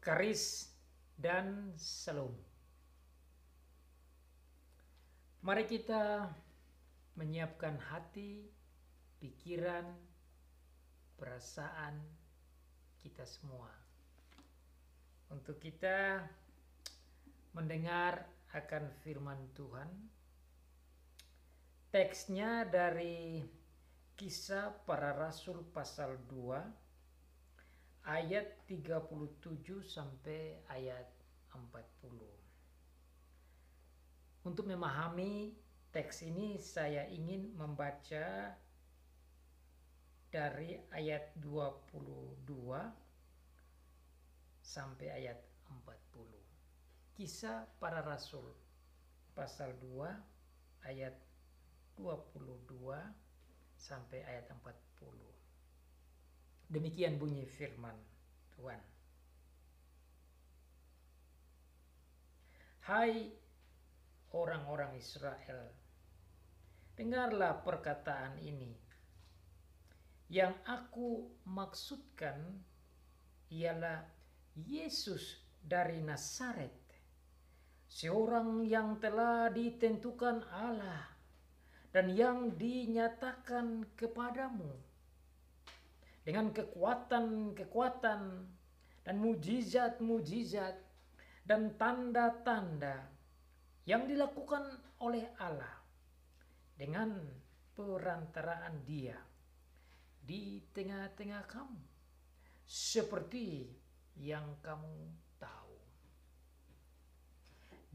Karis dan Salom. Mari kita menyiapkan hati, pikiran, perasaan kita semua untuk kita mendengar akan firman Tuhan. Teksnya dari Kisah Para Rasul pasal 2 ayat 37 sampai ayat 40. Untuk memahami teks ini saya ingin membaca dari ayat 22 sampai ayat 40. Kisah Para Rasul pasal 2 ayat 22 sampai ayat 40. Demikian bunyi firman Tuhan. Hai orang-orang Israel, dengarlah perkataan ini. Yang aku maksudkan ialah Yesus dari Nazaret, seorang yang telah ditentukan Allah dan yang dinyatakan kepadamu dengan kekuatan-kekuatan dan mujizat-mujizat dan tanda-tanda yang dilakukan oleh Allah dengan perantaraan Dia di tengah-tengah kamu, seperti yang kamu tahu.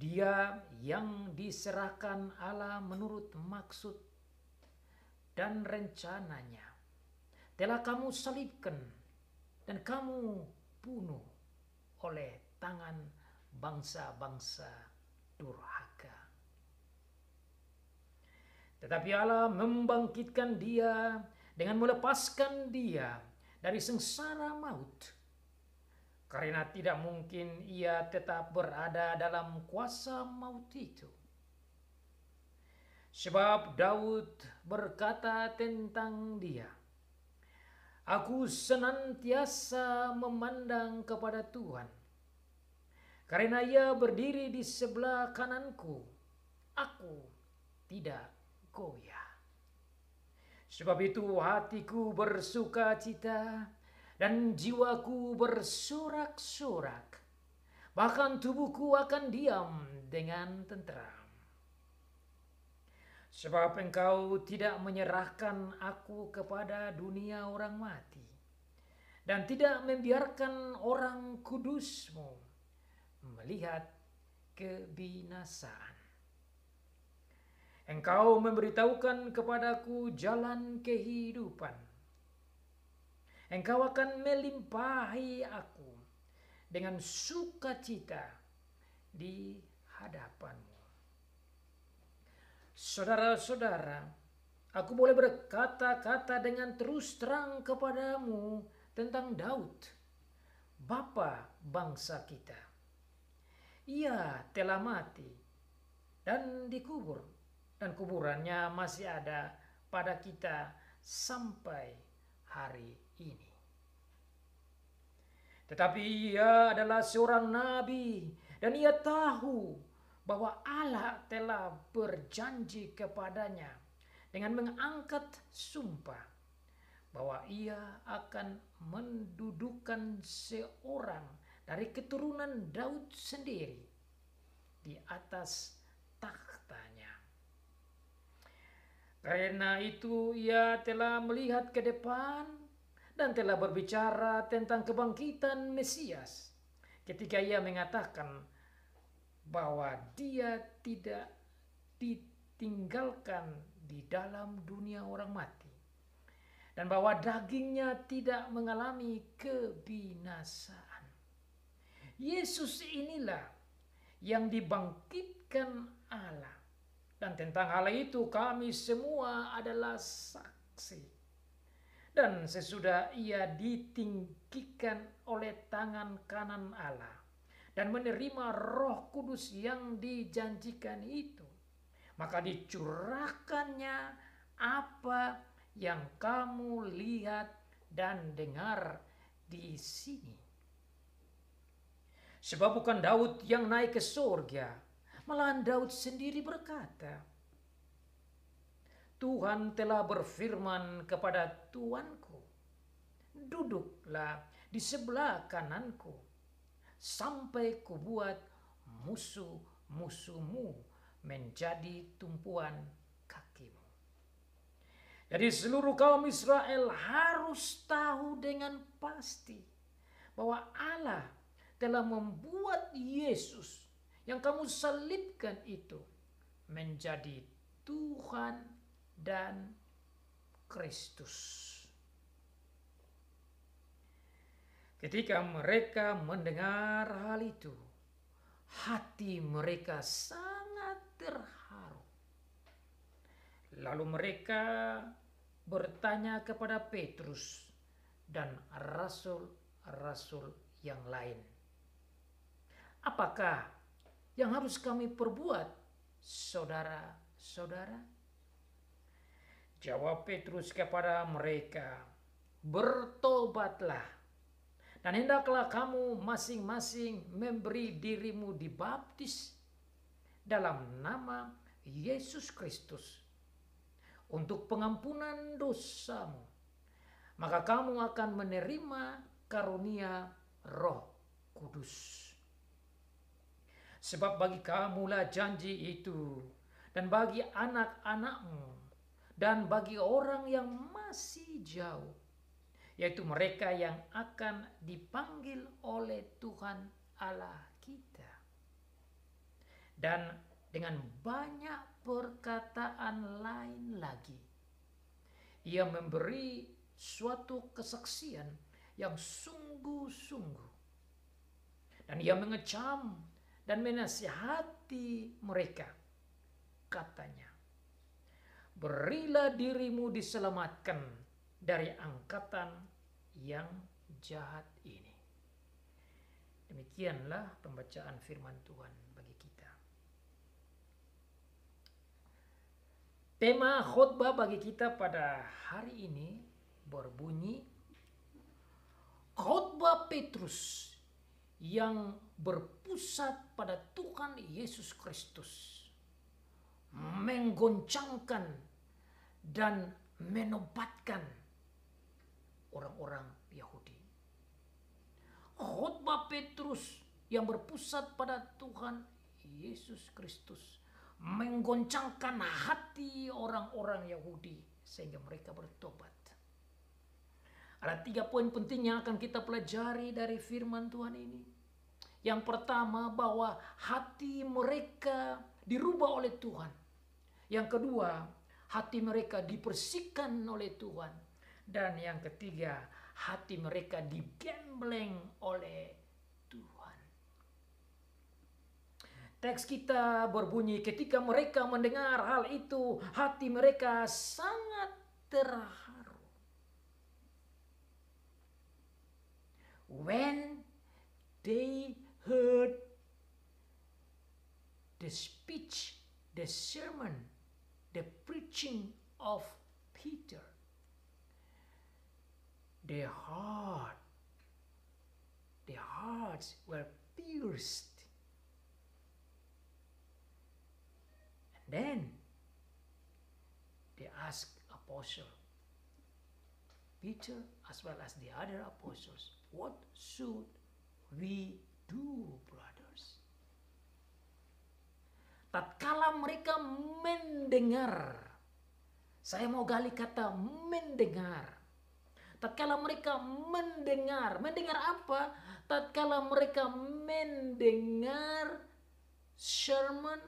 Dia yang diserahkan Allah menurut maksud dan rencananya telah kamu salibkan dan kamu bunuh oleh tangan bangsa-bangsa durhaka. Tetapi Allah membangkitkan Dia dengan melepaskan Dia dari sengsara maut, karena tidak mungkin Ia tetap berada dalam kuasa maut itu. Sebab Daud berkata tentang Dia, aku senantiasa memandang kepada Tuhan, karena Ia berdiri di sebelah kananku, aku tidak goyah. Sebab itu hatiku bersuka cita dan jiwaku bersorak-sorak, bahkan tubuhku akan diam dengan tenteram. Sebab Engkau tidak menyerahkan aku kepada dunia orang mati, dan tidak membiarkan orang kudus-Mu melihat kebinasaan. Engkau memberitahukan kepadaku jalan kehidupan. Engkau akan melimpahi aku dengan sukacita di hadapan-Mu. Saudara-saudara, aku boleh berkata-kata dengan terus terang kepadamu tentang Daud, bapa bangsa kita. Ia telah mati dan dikubur, dan kuburannya masih ada pada kita sampai hari ini. Tetapi ia adalah seorang nabi, dan ia tahu bahwa Allah telah berjanji kepadanya dengan mengangkat sumpah bahwa ia akan mendudukan seorang dari keturunan Daud sendiri di atas takhtanya. Karena itu ia telah melihat ke depan dan telah berbicara tentang kebangkitan Mesias ketika ia mengatakan bahwa Dia tidak ditinggalkan di dalam dunia orang mati, dan bahwa dagingnya tidak mengalami kebinasaan. Yesus inilah yang dibangkitkan Allah, dan tentang hal itu kami semua adalah saksi. Dan sesudah ia ditinggikan oleh tangan kanan Allah dan menerima Roh Kudus yang dijanjikan itu, maka dicurahkannya apa yang kamu lihat dan dengar di sini. Sebab bukan Daud yang naik ke surga, malahan Daud sendiri berkata, Tuhan telah berfirman kepada Tuanku, duduklah di sebelah kananku, sampai kubuat musuh-musuhmu menjadi tumpuan kakimu. Jadi seluruh kaum Israel harus tahu dengan pasti bahwa Allah telah membuat Yesus yang kamu salibkan itu menjadi Tuhan dan Kristus. Ketika mereka mendengar hal itu, hati mereka sangat terharu. Lalu mereka bertanya kepada Petrus dan rasul-rasul yang lain, apakah yang harus kami perbuat, saudara-saudara? Jawab Petrus kepada mereka, bertobatlah, dan hendaklah kamu masing-masing memberi dirimu dibaptis dalam nama Yesus Kristus untuk pengampunan dosamu. Maka kamu akan menerima karunia Roh Kudus. Sebab bagi kamulah janji itu, dan bagi anak-anakmu, dan bagi orang yang masih jauh, yaitu mereka yang akan dipanggil oleh Tuhan Allah kita. Dan dengan banyak perkataan lain lagi, ia memberi suatu kesaksian yang sungguh-sungguh. Dan ia mengecam dan menasihati mereka. Katanya, berilah dirimu diselamatkan dari angkatan yang jahat ini. Demikianlah pembacaan firman Tuhan bagi kita. Tema khotbah bagi kita pada hari ini berbunyi, khotbah Petrus yang berpusat pada Tuhan Yesus Kristus menggoncangkan dan menobatkan orang-orang Yahudi. Khotbah Petrus yang berpusat pada Tuhan Yesus Kristus menggoncangkan hati orang-orang Yahudi sehingga mereka bertobat. Ada 3 poin penting yang akan kita pelajari dari firman Tuhan ini. Yang pertama, bahwa hati mereka dirubah oleh Tuhan. Yang kedua, hati mereka dibersihkan oleh Tuhan. Dan yang ketiga, hati mereka digembleng oleh Tuhan. Teks kita berbunyi, ketika mereka mendengar hal itu, hati mereka sangat terharu. When they heard the speech, the sermon, the preaching of Peter, their hearts were pierced. And then they asked Apostle Peter as well as the other apostles, what should we do, brothers? Tatkala mereka mendengar, saya mau gali kata mendengar. Tatkala mereka mendengar apa? Tatkala mereka mendengar sermon,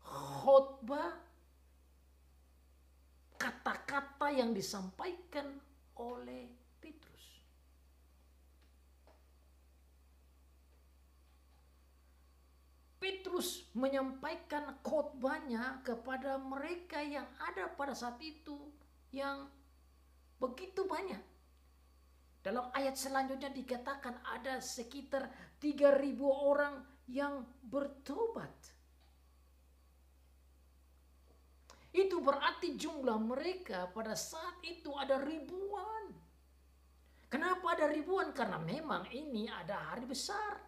khotbah, kata-kata yang disampaikan oleh Petrus. Petrus menyampaikan khotbahnya kepada mereka yang ada pada saat itu yang begitu banyak. Dalam ayat selanjutnya dikatakan ada sekitar 3.000 orang yang bertobat. Itu berarti jumlah mereka pada saat itu ada ribuan. Kenapa ada ribuan? Karena memang ini ada hari besar.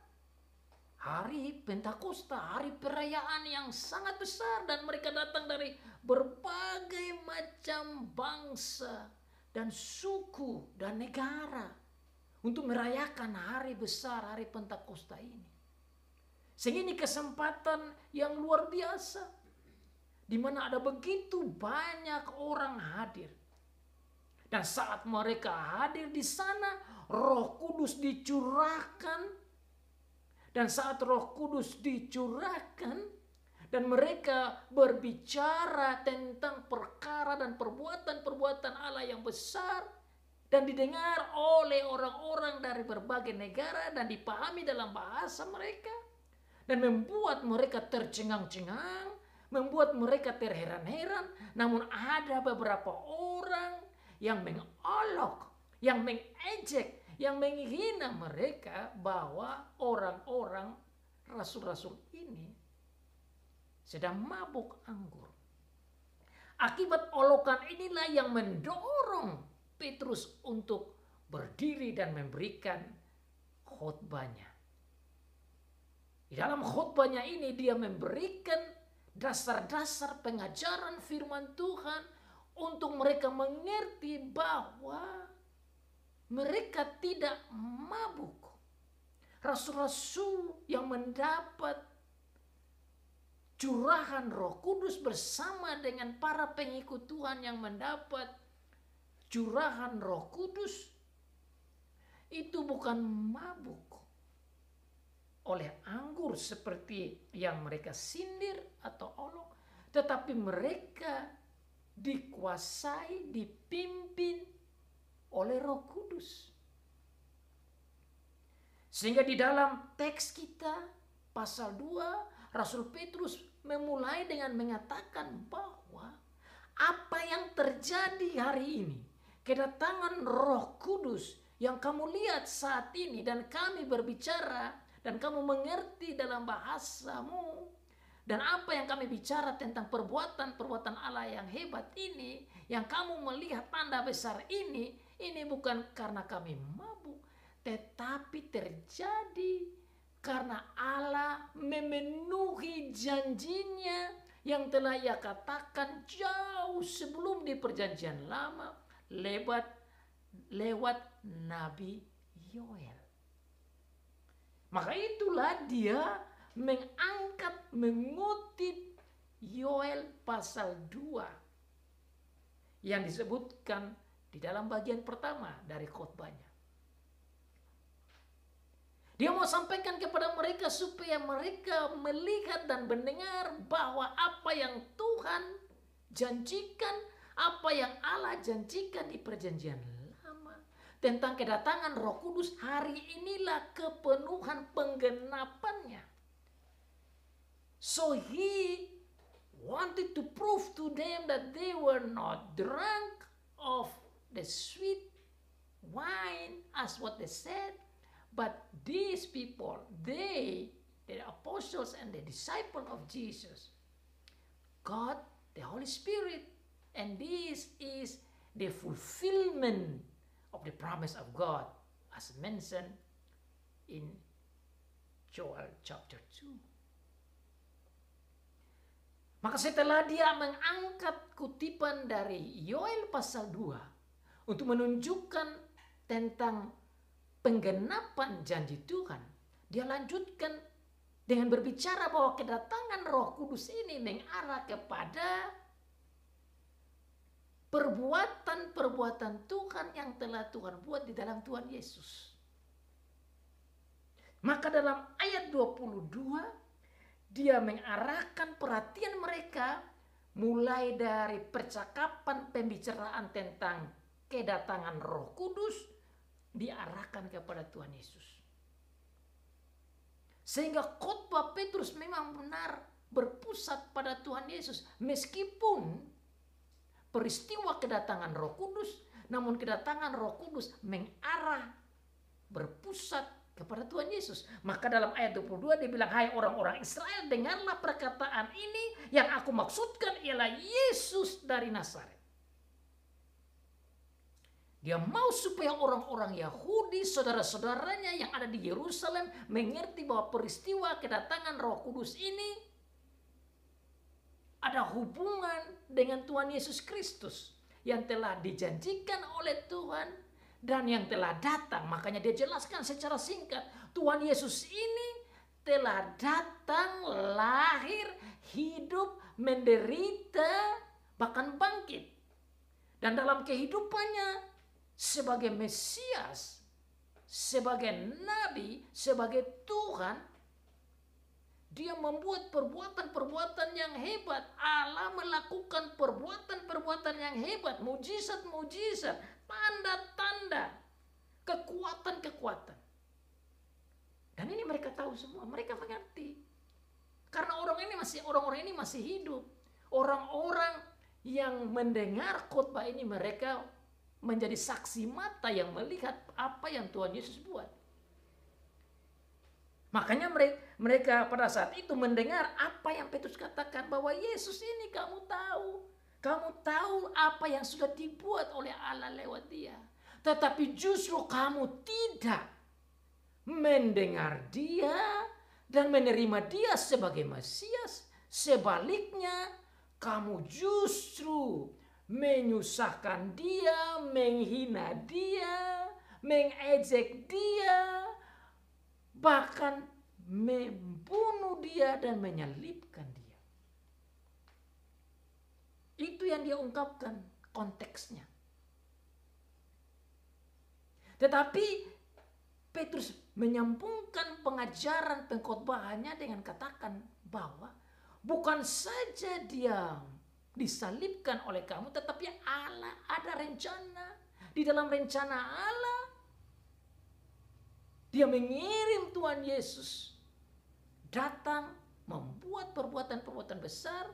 hari Pentakosta, hari perayaan yang sangat besar, dan mereka datang dari berbagai macam bangsa dan suku dan negara untuk merayakan hari besar, hari Pentakosta ini. Sehingga ini kesempatan yang luar biasa, di mana ada begitu banyak orang hadir. Dan saat mereka hadir di sana, Roh Kudus dicurahkan. Dan saat Roh Kudus dicurahkan dan mereka berbicara tentang perkara dan perbuatan-perbuatan Allah yang besar dan didengar oleh orang-orang dari berbagai negara dan dipahami dalam bahasa mereka dan membuat mereka tercengang-cengang, membuat mereka terheran-heran. Namun ada beberapa orang yang mengolok, yang mengejek, yang menghina mereka bahwa orang-orang rasul-rasul ini sedang mabuk anggur. Akibat olokan inilah yang mendorong Petrus untuk berdiri dan memberikan khotbahnya. Di dalam khotbahnya ini dia memberikan dasar-dasar pengajaran firman Tuhan untuk mereka mengerti bahwa mereka tidak mabuk. Rasul-rasul yang mendapat curahan Roh Kudus bersama dengan para pengikut Tuhan yang mendapat curahan Roh Kudus itu bukan mabuk oleh anggur seperti yang mereka sindir atau olok, tetapi mereka dikuasai, dipimpin oleh Roh Kudus. Sehingga di dalam teks kita pasal 2, Rasul Petrus memulai dengan mengatakan bahwa apa yang terjadi hari ini, kedatangan Roh Kudus yang kamu lihat saat ini dan kami berbicara dan kamu mengerti dalam bahasamu, dan apa yang kami bicara tentang perbuatan-perbuatan Allah yang hebat ini, yang kamu melihat tanda besar ini bukan karena kami mabuk, tetapi terjadi karena Allah memenuhi janjinya yang telah Ia katakan jauh sebelum di perjanjian lama lewat Nabi Yoel. Maka itulah dia mengutip Yoel pasal 2 yang disebutkan di dalam bagian pertama dari khotbahnya. Dia mau sampaikan kepada mereka supaya mereka melihat dan mendengar bahwa apa yang Tuhan janjikan, apa yang Allah janjikan di perjanjian lama tentang kedatangan Roh Kudus, hari inilah kepenuhan penggenapannya. So he wanted to prove to them that they were not drunk of the sweet wine as what they said, but these people, the apostles and the disciples of Jesus, God, the Holy Spirit, and this is the fulfillment of the promise of God as mentioned in Joel chapter 2. Maka setelah dia mengangkat kutipan dari Yoel pasal 2 untuk menunjukkan tentang penggenapan janji Tuhan, dia lanjutkan dengan berbicara bahwa kedatangan Roh Kudus ini mengarah kepada perbuatan-perbuatan Tuhan yang telah Tuhan buat di dalam Tuhan Yesus. Maka dalam ayat 22 dia mengarahkan perhatian mereka mulai dari percakapan pembicaraan tentang kedatangan Roh Kudus diarahkan kepada Tuhan Yesus. Sehingga khotbah Petrus memang benar berpusat pada Tuhan Yesus. Meskipun peristiwa kedatangan Roh Kudus, namun kedatangan Roh Kudus mengarah berpusat kepada Tuhan Yesus. Maka dalam ayat 22 dia bilang, hai orang-orang Israel, dengarlah perkataan ini, yang aku maksudkan ialah Yesus dari Nazaret. Dia mau supaya orang-orang Yahudi Yahudi, saudara-saudaranya yang ada di Yerusalem mengerti bahwa peristiwa kedatangan Roh Kudus ini ada hubungan dengan Tuhan Yesus Kristus yang telah dijanjikan oleh Tuhan dan yang telah datang. Makanya dia jelaskan secara singkat, Tuhan Yesus ini telah datang, lahir, hidup, menderita, bahkan bangkit. Dan dalam kehidupannya sebagai Mesias, sebagai Nabi, sebagai Tuhan, dia membuat perbuatan-perbuatan yang hebat. Allah melakukan perbuatan-perbuatan yang hebat, mujizat-mujizat, tanda-tanda, kekuatan-kekuatan. Dan ini mereka tahu semua, mereka mengerti. Karena orang-orang ini masih hidup. Orang-orang yang mendengar khotbah ini mereka menjadi saksi mata yang melihat apa yang Tuhan Yesus buat. Makanya mereka pada saat itu mendengar apa yang Petrus katakan, bahwa Yesus ini kamu tahu apa yang sudah dibuat oleh Allah lewat dia. Tetapi justru kamu tidak mendengar dia dan menerima dia sebagai Mesias. Sebaliknya kamu justru menyusahkan dia, menghina dia, mengejek dia, bahkan membunuh dia dan menyalibkan dia. Itu yang dia ungkapkan konteksnya. Tetapi Petrus menyambungkan pengajaran pengkhotbahannya dengan katakan bahwa bukan saja dia disalibkan oleh kamu, tetapi Allah ada rencana. Di dalam rencana Allah, dia mengirim Tuhan Yesus datang membuat perbuatan-perbuatan besar,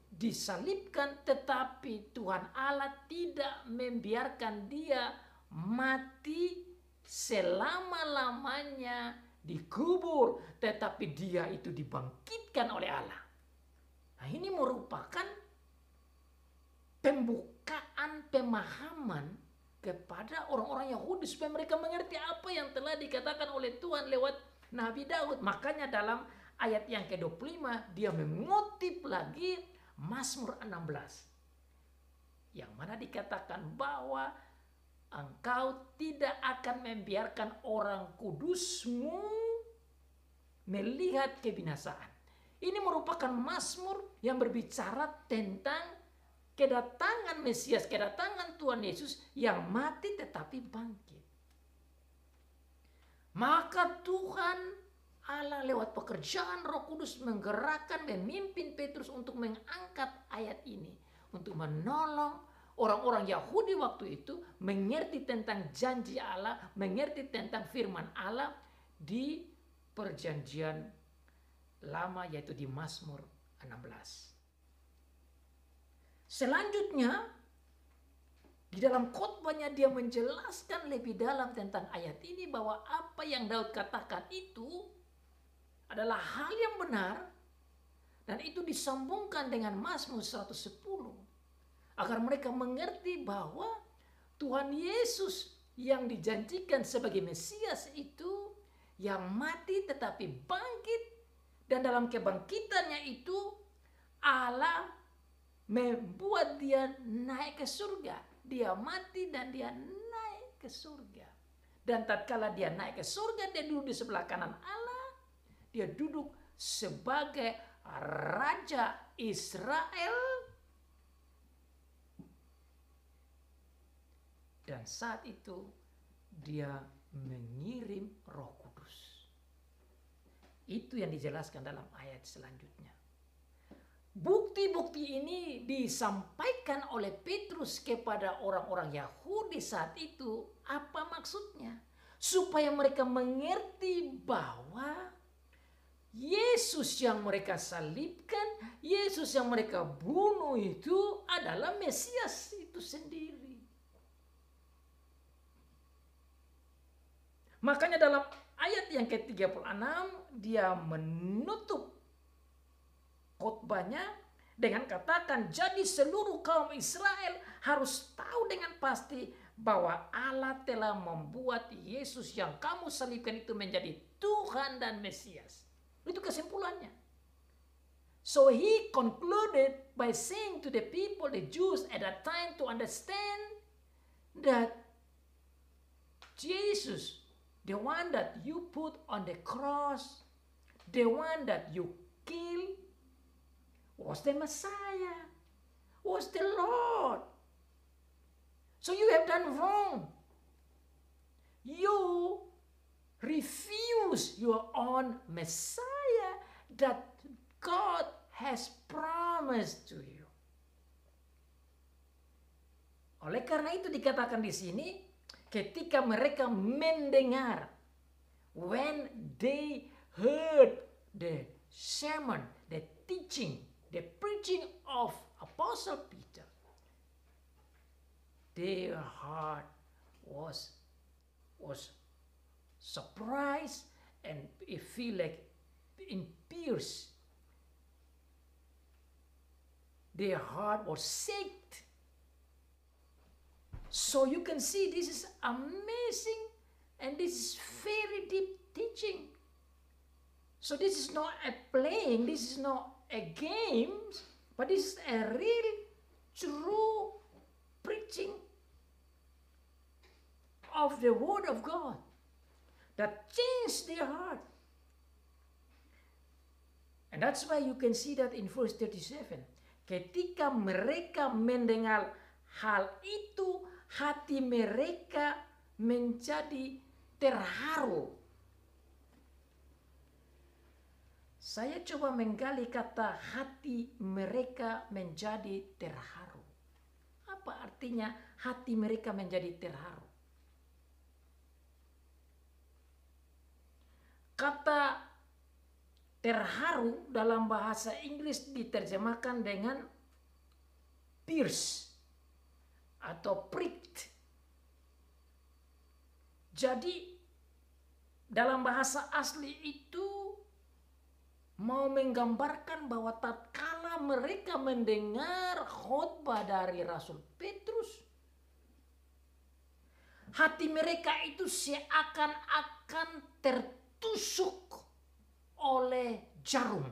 disalibkan, tetapi Tuhan Allah tidak membiarkan dia mati selama-lamanya dikubur, tetapi dia itu dibangkitkan oleh Allah. Nah, ini merupakan pembukaan pemahaman kepada orang-orang Yahudi supaya mereka mengerti apa yang telah dikatakan oleh Tuhan lewat Nabi Daud. Makanya dalam ayat yang ke-25 dia mengutip lagi Mazmur 16. Yang mana dikatakan bahwa engkau tidak akan membiarkan orang kudusmu melihat kebinasaan. Ini merupakan Mazmur yang berbicara tentang kedatangan Mesias, kedatangan Tuhan Yesus yang mati tetapi bangkit. Maka Tuhan Allah lewat pekerjaan Roh Kudus menggerakkan, memimpin Petrus untuk mengangkat ayat ini, untuk menolong orang-orang Yahudi waktu itu mengerti tentang janji Allah, mengerti tentang firman Allah di perjanjian lama, yaitu di Mazmur 16. Selanjutnya di dalam khotbahnya dia menjelaskan lebih dalam tentang ayat ini, bahwa apa yang Daud katakan itu adalah hal yang benar, dan itu disambungkan dengan Mazmur 110 agar mereka mengerti bahwa Tuhan Yesus yang dijanjikan sebagai Mesias itu yang mati tetapi bangkit, dan dalam kebangkitannya itu Allah membuat dia naik ke surga. Dia mati dan dia naik ke surga. Dan tatkala dia naik ke surga, dia duduk di sebelah kanan Allah. Dia duduk sebagai Raja Israel. Dan saat itu dia mengirim Roh Kudus. Itu yang dijelaskan dalam ayat selanjutnya. Bukti-bukti ini disampaikan oleh Petrus kepada orang-orang Yahudi saat itu. Apa maksudnya? Supaya mereka mengerti bahwa Yesus yang mereka salibkan, Yesus yang mereka bunuh itu adalah Mesias itu sendiri. Makanya dalam ayat yang ke-36 dia menutup khotbahnya dengan katakan, jadi seluruh kaum Israel harus tahu dengan pasti bahwa Allah telah membuat Yesus yang kamu salibkan itu menjadi Tuhan dan Mesias. Itu kesimpulannya. So he concluded by saying to the people, the Jews at that time, to understand that Jesus, the one that you put on the cross, the one that you killed, was the Messiah, was the Lord. So you have done wrong. You refuse your own Messiah that God has promised to you. Oleh karena itu dikatakan di sini, ketika mereka mendengar, when they heard the sermon, the teaching, the preaching of Apostle Peter, their heart was surprised and it feel like in tears. Their heart was shaken. So you can see this is amazing and this is very deep teaching. So this is not a playing, this is not a game, but this is a real, true preaching of the Word of God that changed their heart. And that's why you can see that in verse 37. Ketika mereka mendengar hal itu, hati mereka menjadi terharu. Saya coba menggali kata hati mereka menjadi terharu. Apa artinya hati mereka menjadi terharu? Kata terharu dalam bahasa Inggris diterjemahkan dengan pierce atau pricked. Jadi dalam bahasa asli itu mau menggambarkan bahwa tatkala mereka mendengar khotbah dari Rasul Petrus, hati mereka itu seakan-akan tertusuk oleh jarum.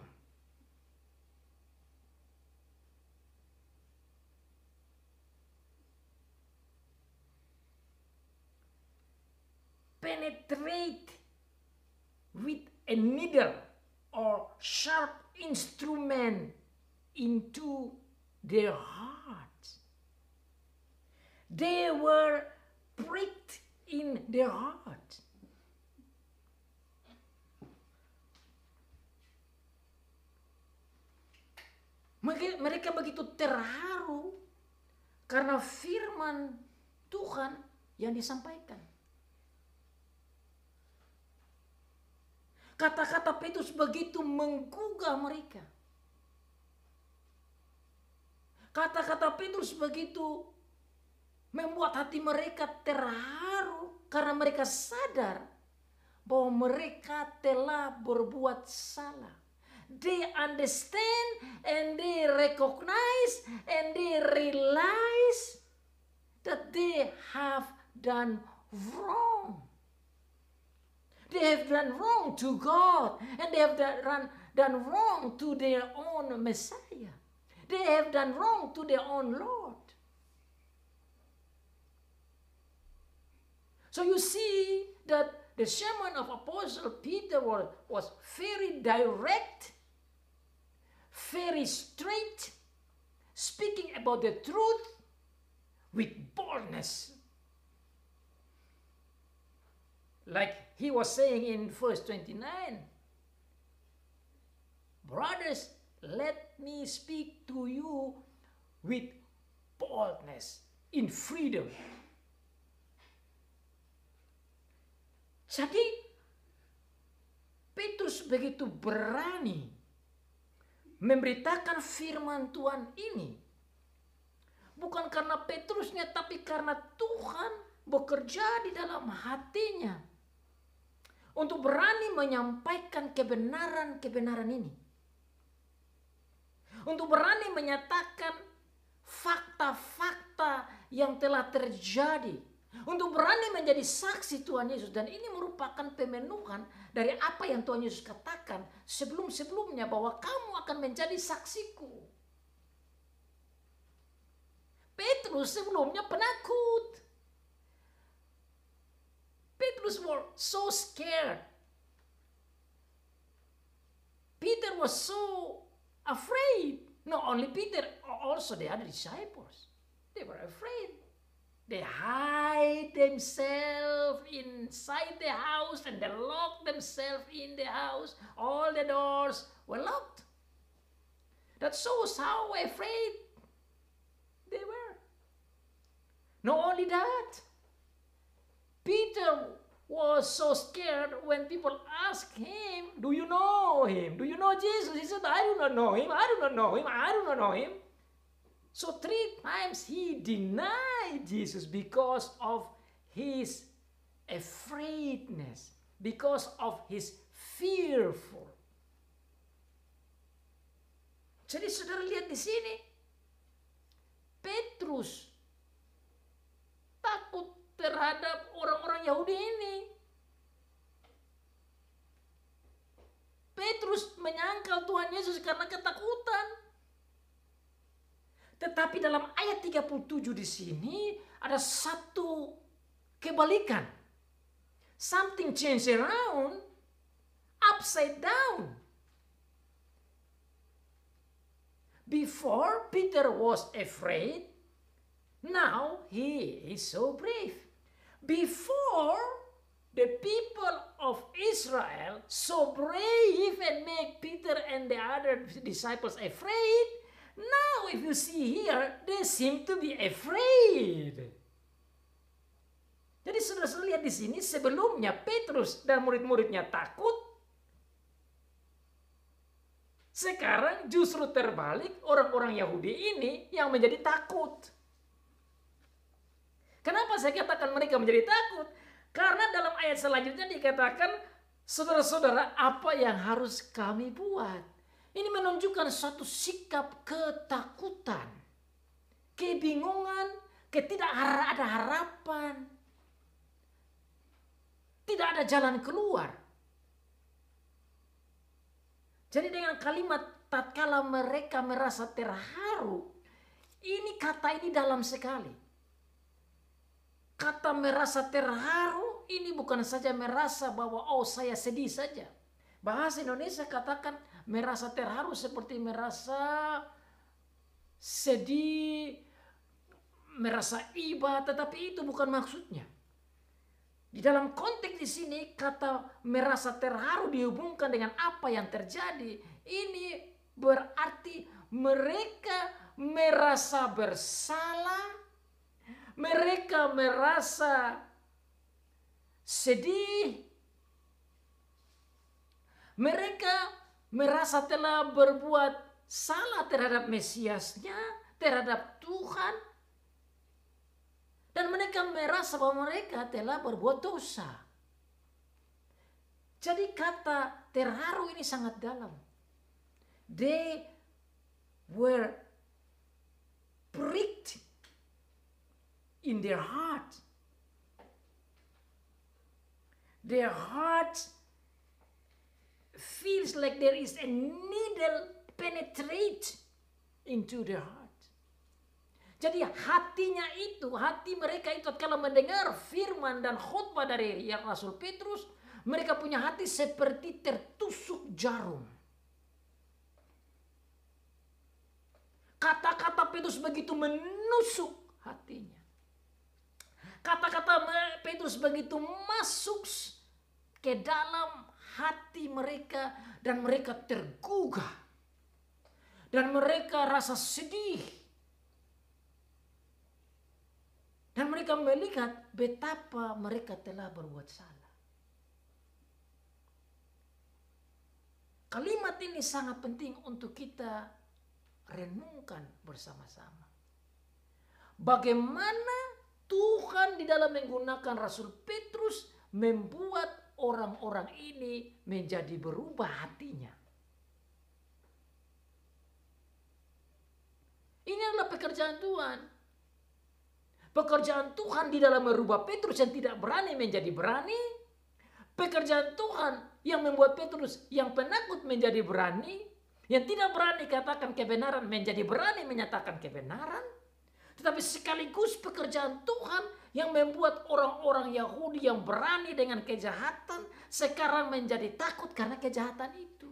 Penetrate with a needle or sharp instrument into their hearts. They were pricked in their hearts. Mereka begitu terharu karena firman Tuhan yang disampaikan. Kata-kata Petrus begitu menggugah mereka. Kata-kata Petrus begitu membuat hati mereka terharu karena mereka sadar bahwa mereka telah berbuat salah. They understand and they recognize and they realize that they have done wrong. They have done wrong to God and they have done wrong to their own Messiah. They have done wrong to their own Lord. So you see that the sermon of Apostle Peter was very direct, very straight, speaking about the truth with boldness. Like he was saying in verse 29, brothers, let me speak to you with boldness, in freedom. Jadi Petrus begitu berani memberitakan firman Tuhan ini. Bukan karena Petrusnya, tapi karena Tuhan bekerja di dalam hatinya untuk berani menyampaikan kebenaran-kebenaran ini. Untuk berani menyatakan fakta-fakta yang telah terjadi Untuk berani menjadi saksi Tuhan Yesus. Dan ini merupakan pemenuhan dari apa yang Tuhan Yesus katakan sebelum-sebelumnya, bahwa kamu akan menjadi saksiku. Petrus sebelumnya penakut. Petrus was so scared. Peter was so afraid. Not only Peter, also the other disciples. They were afraid. They hide themselves inside the house and they lock themselves in the house. All the doors were locked. That shows how afraid they were. Not only that, Peter was so scared when people asked him, do you know him? Do you know Jesus? He said, I do not know him. I do not know him. I do not know him. So 3 times he denied Jesus because of his afraidness, because of his fearful. Jadi saudara lihat di sini, Petrus takut terhadap orang-orang Yahudi ini. Petrus menyangkal Tuhan Yesus karena ketakutan. Tetapi dalam ayat 37 di sini ada satu kebalikan. Something changed around, upside down. Before Peter was afraid, now he is so brave. Before the people of Israel so brave and make Peter and the other disciples afraid, now if you see here, they seem to be afraid. Jadi saudara lihat di sini, sebelumnya Petrus dan murid-muridnya takut. Sekarang justru terbalik, orang-orang Yahudi ini yang menjadi takut. Kenapa saya katakan mereka menjadi takut? Karena dalam ayat selanjutnya dikatakan, saudara-saudara, apa yang harus kami buat? Ini menunjukkan suatu sikap ketakutan, kebingungan, tidak ada harapan, tidak ada jalan keluar. Jadi dengan kalimat tatkala mereka merasa terharu, ini kata ini dalam sekali. Kata merasa terharu ini bukan saja merasa bahwa oh saya sedih saja. Bahasa Indonesia katakan merasa terharu seperti merasa sedih, merasa iba, tetapi itu bukan maksudnya. Di dalam konteks di sini kata merasa terharu dihubungkan dengan apa yang terjadi. Ini berarti mereka merasa bersalah, mereka merasa sedih, mereka merasa telah berbuat salah terhadap Mesiasnya, terhadap Tuhan. Dan mereka merasa bahwa mereka telah berbuat dosa. Jadi kata terharu ini sangat dalam. They were pricked in their heart. Their heart feels like there is a needle penetrate into their heart. Jadi hatinya itu, hati mereka itu kalau mendengar firman dan khotbah dari Rasul Petrus, mereka punya hati seperti tertusuk jarum. Kata-kata Petrus begitu menusuk hatinya. Kata-kata Petrus begitu masuk ke dalam hati mereka dan mereka tergugah. Dan mereka rasa sedih. Dan mereka melihat betapa mereka telah berbuat salah. Kalimat ini sangat penting untuk kita renungkan bersama-sama. Bagaimana Tuhan di dalam menggunakan Rasul Petrus membuat orang-orang ini menjadi berubah hatinya. Ini adalah pekerjaan Tuhan. Pekerjaan Tuhan di dalam merubah Petrus yang tidak berani menjadi berani. Pekerjaan Tuhan yang membuat Petrus yang penakut menjadi berani. Yang tidak berani katakan kebenaran menjadi berani menyatakan kebenaran. Tetapi sekaligus pekerjaan Tuhan yang membuat orang-orang Yahudi yang berani dengan kejahatan sekarang menjadi takut karena kejahatan itu.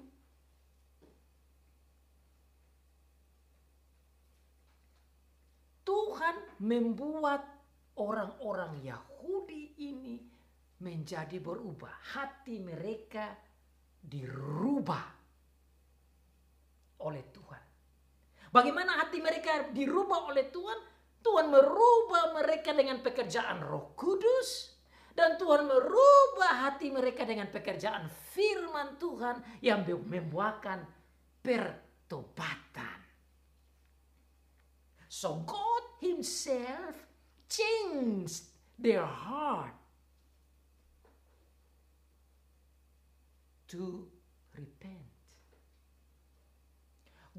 Tuhan membuat orang-orang Yahudi ini menjadi berubah. Hati mereka dirubah oleh Tuhan. Bagaimana hati mereka dirubah oleh Tuhan? Tuhan merubah mereka dengan pekerjaan Roh Kudus. Dan Tuhan merubah hati mereka dengan pekerjaan firman Tuhan yang membuahkan pertobatan. So God Himself changed their heart to repent.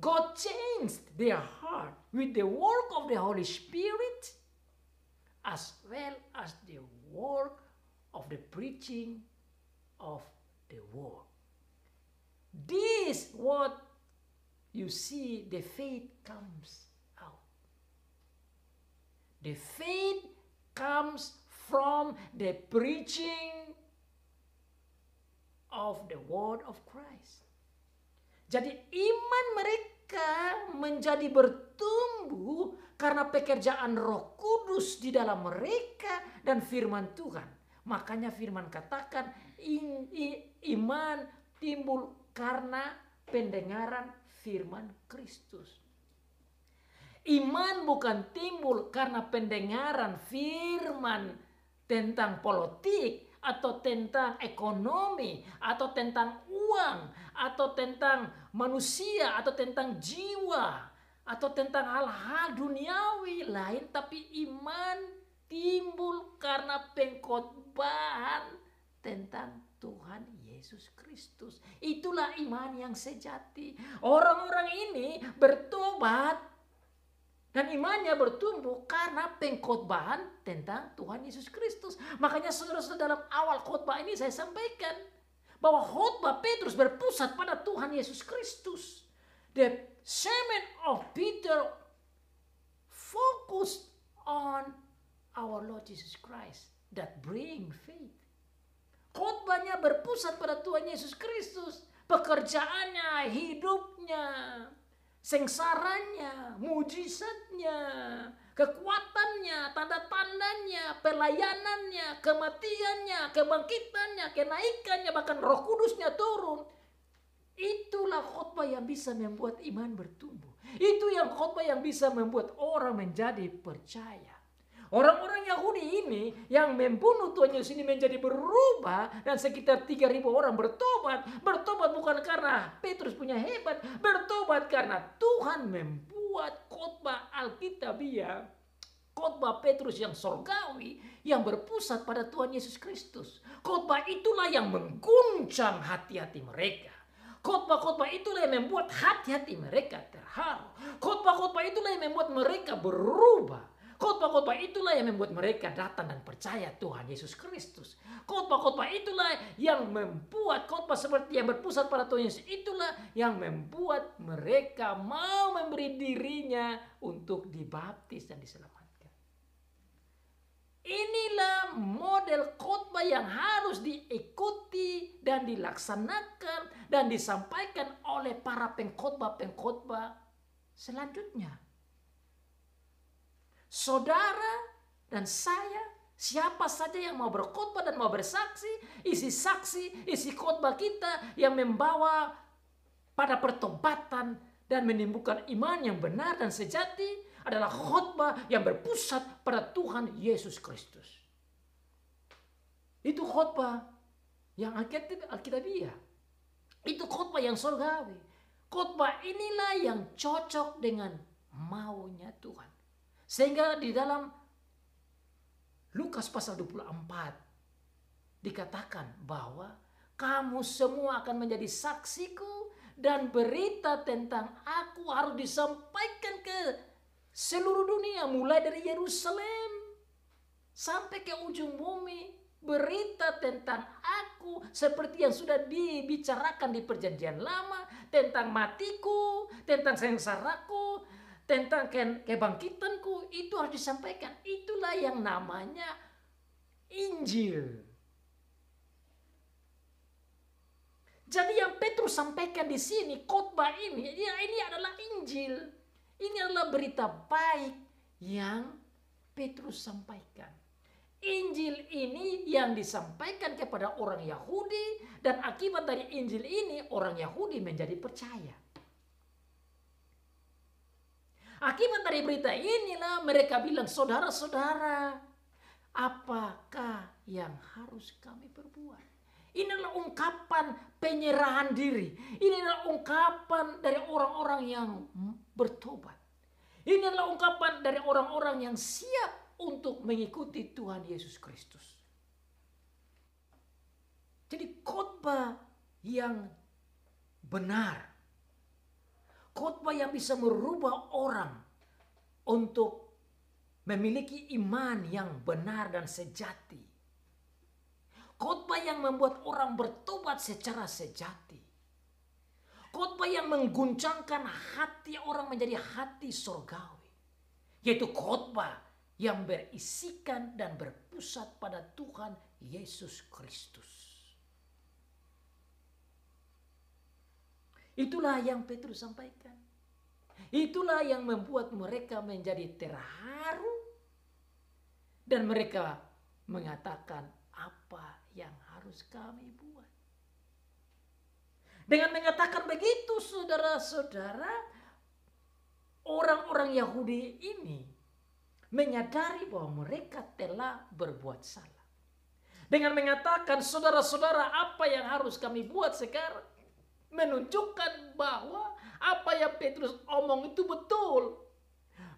God changed their heart with the work of the Holy Spirit as well as the work of the preaching of the word. This what you see, the faith comes out. The faith comes from the preaching of the word of Christ. Jadi iman mereka menjadi bertumbuh karena pekerjaan Roh Kudus di dalam mereka dan firman Tuhan. Makanya firman katakan iman timbul karena pendengaran firman Kristus. Iman bukan timbul karena pendengaran firman tentang politik atau tentang ekonomi atau tentang uang atau tentang manusia atau tentang jiwa atau tentang hal-hal duniawi lain, tapi iman timbul karena pengkhotbahan tentang Tuhan Yesus Kristus. Itulah iman yang sejati. Orang-orang ini bertobat dan imannya bertumbuh karena pengkhotbahan tentang Tuhan Yesus Kristus. Makanya saudara-saudara, dalam awal khotbah ini saya sampaikan bahwa khotbah Petrus berpusat pada Tuhan Yesus Kristus. The sermon of Peter focused on our Lord Jesus Christ that bring faith. Khotbahnya berpusat pada Tuhan Yesus Kristus. Pekerjaannya, hidupnya, sengsaranya, mujizatnya, kekuatannya, tanda-tandanya, pelayanannya, kematiannya, kebangkitannya, kenaikannya, bahkan Roh Kudusnya turun. Itulah khotbah yang bisa membuat iman bertumbuh. Itu yang khotbah yang bisa membuat orang menjadi percaya. Orang-orang Yahudi ini yang membunuh Tuhan Yesus ini menjadi berubah dan sekitar 3.000 orang bertobat. Bertobat bukan karena Petrus punya hebat, bertobat karena Tuhan membuat khotbah Alkitabiah, khotbah Petrus yang surgawi yang berpusat pada Tuhan Yesus Kristus. Khotbah itulah yang mengguncang hati-hati mereka. Khotbah-khotbah itulah yang membuat hati-hati mereka terharu. Khotbah-khotbah itulah yang membuat mereka berubah. Khotbah-khotbah itulah yang membuat mereka datang dan percaya Tuhan Yesus Kristus. Khotbah-khotbah itulah yang membuat khotbah seperti yang berpusat pada Tuhan Yesus itulah yang membuat mereka mau memberi dirinya untuk dibaptis dan diselamatkan. Inilah model khotbah yang harus diikuti dan dilaksanakan dan disampaikan oleh para pengkhotbah-pengkhotbah selanjutnya. Saudara dan saya, siapa saja yang mau berkhotbah dan mau bersaksi, isi khotbah kita yang membawa pada pertobatan dan menimbulkan iman yang benar dan sejati adalah khotbah yang berpusat pada Tuhan Yesus Kristus. Itu khotbah yang Alkitabiah. Itu khotbah yang surgawi. Khotbah inilah yang cocok dengan maunya Tuhan. Sehingga di dalam Lukas pasal 24 dikatakan bahwa kamu semua akan menjadi saksiku dan berita tentang aku harus disampaikan ke seluruh dunia mulai dari Yerusalem sampai ke ujung bumi, berita tentang aku seperti yang sudah dibicarakan di perjanjian lama, tentang matiku, tentang sengsaraku, tentang kebangkitanku, itu harus disampaikan. Itulah yang namanya Injil. Jadi yang Petrus sampaikan di sini, khotbah ini, ya ini adalah Injil. Ini adalah berita baik yang Petrus sampaikan. Injil ini yang disampaikan kepada orang Yahudi, dan akibat dari Injil ini orang Yahudi menjadi percaya. Akibat dari berita inilah mereka bilang, saudara-saudara, apakah yang harus kami perbuat? Ini adalah ungkapan penyerahan diri. Ini adalah ungkapan dari orang-orang yang bertobat. Ini adalah ungkapan dari orang-orang yang siap untuk mengikuti Tuhan Yesus Kristus. Jadi khotbah yang benar. Khotbah yang bisa merubah orang untuk memiliki iman yang benar dan sejati. Khotbah yang membuat orang bertobat secara sejati. Khotbah yang mengguncangkan hati orang menjadi hati surgawi. Yaitu khotbah yang berisikan dan berpusat pada Tuhan Yesus Kristus. Itulah yang Petrus sampaikan. Itulah yang membuat mereka menjadi terharu. Dan mereka mengatakan, apa yang harus kami buat? Dengan mengatakan begitu, saudara-saudara, orang-orang Yahudi ini menyadari bahwa mereka telah berbuat salah. Dengan mengatakan, saudara-saudara, apa yang harus kami buat sekarang? Menunjukkan bahwa apa yang Petrus omong itu betul.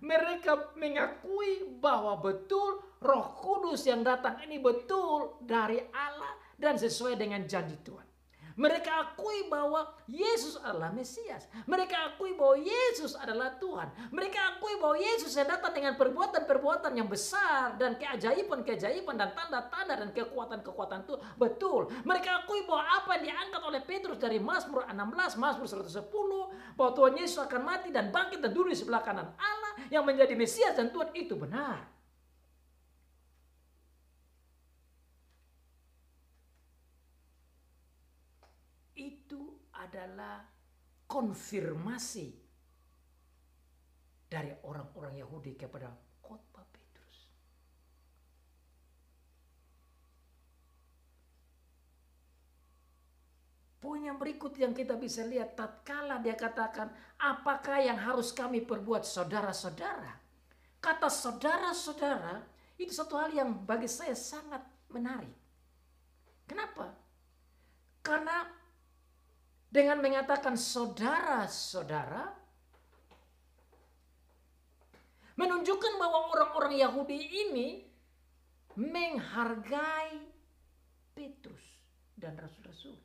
Mereka mengakui bahwa betul Roh Kudus yang datang ini betul dari Allah dan sesuai dengan janji Tuhan. Mereka akui bahwa Yesus adalah Mesias. Mereka akui bahwa Yesus adalah Tuhan. Mereka akui bahwa Yesus yang datang dengan perbuatan-perbuatan yang besar dan keajaiban-keajaiban dan tanda-tanda dan kekuatan-kekuatan itu betul. Mereka akui bahwa apa yang diangkat oleh Petrus dari Mazmur 16, Mazmur 110, bahwa Tuhan Yesus akan mati dan bangkit dan duduk di sebelah kanan Allah yang menjadi Mesias dan Tuhan, itu benar. Itu adalah konfirmasi dari orang-orang Yahudi kepada khotbah Petrus. Poin yang berikut yang kita bisa lihat, tatkala dia katakan, apakah yang harus kami perbuat, saudara-saudara? Kata saudara-saudara itu satu hal yang bagi saya sangat menarik. Kenapa? Karena dengan mengatakan saudara-saudara, menunjukkan bahwa orang-orang Yahudi ini menghargai Petrus dan rasul-rasul.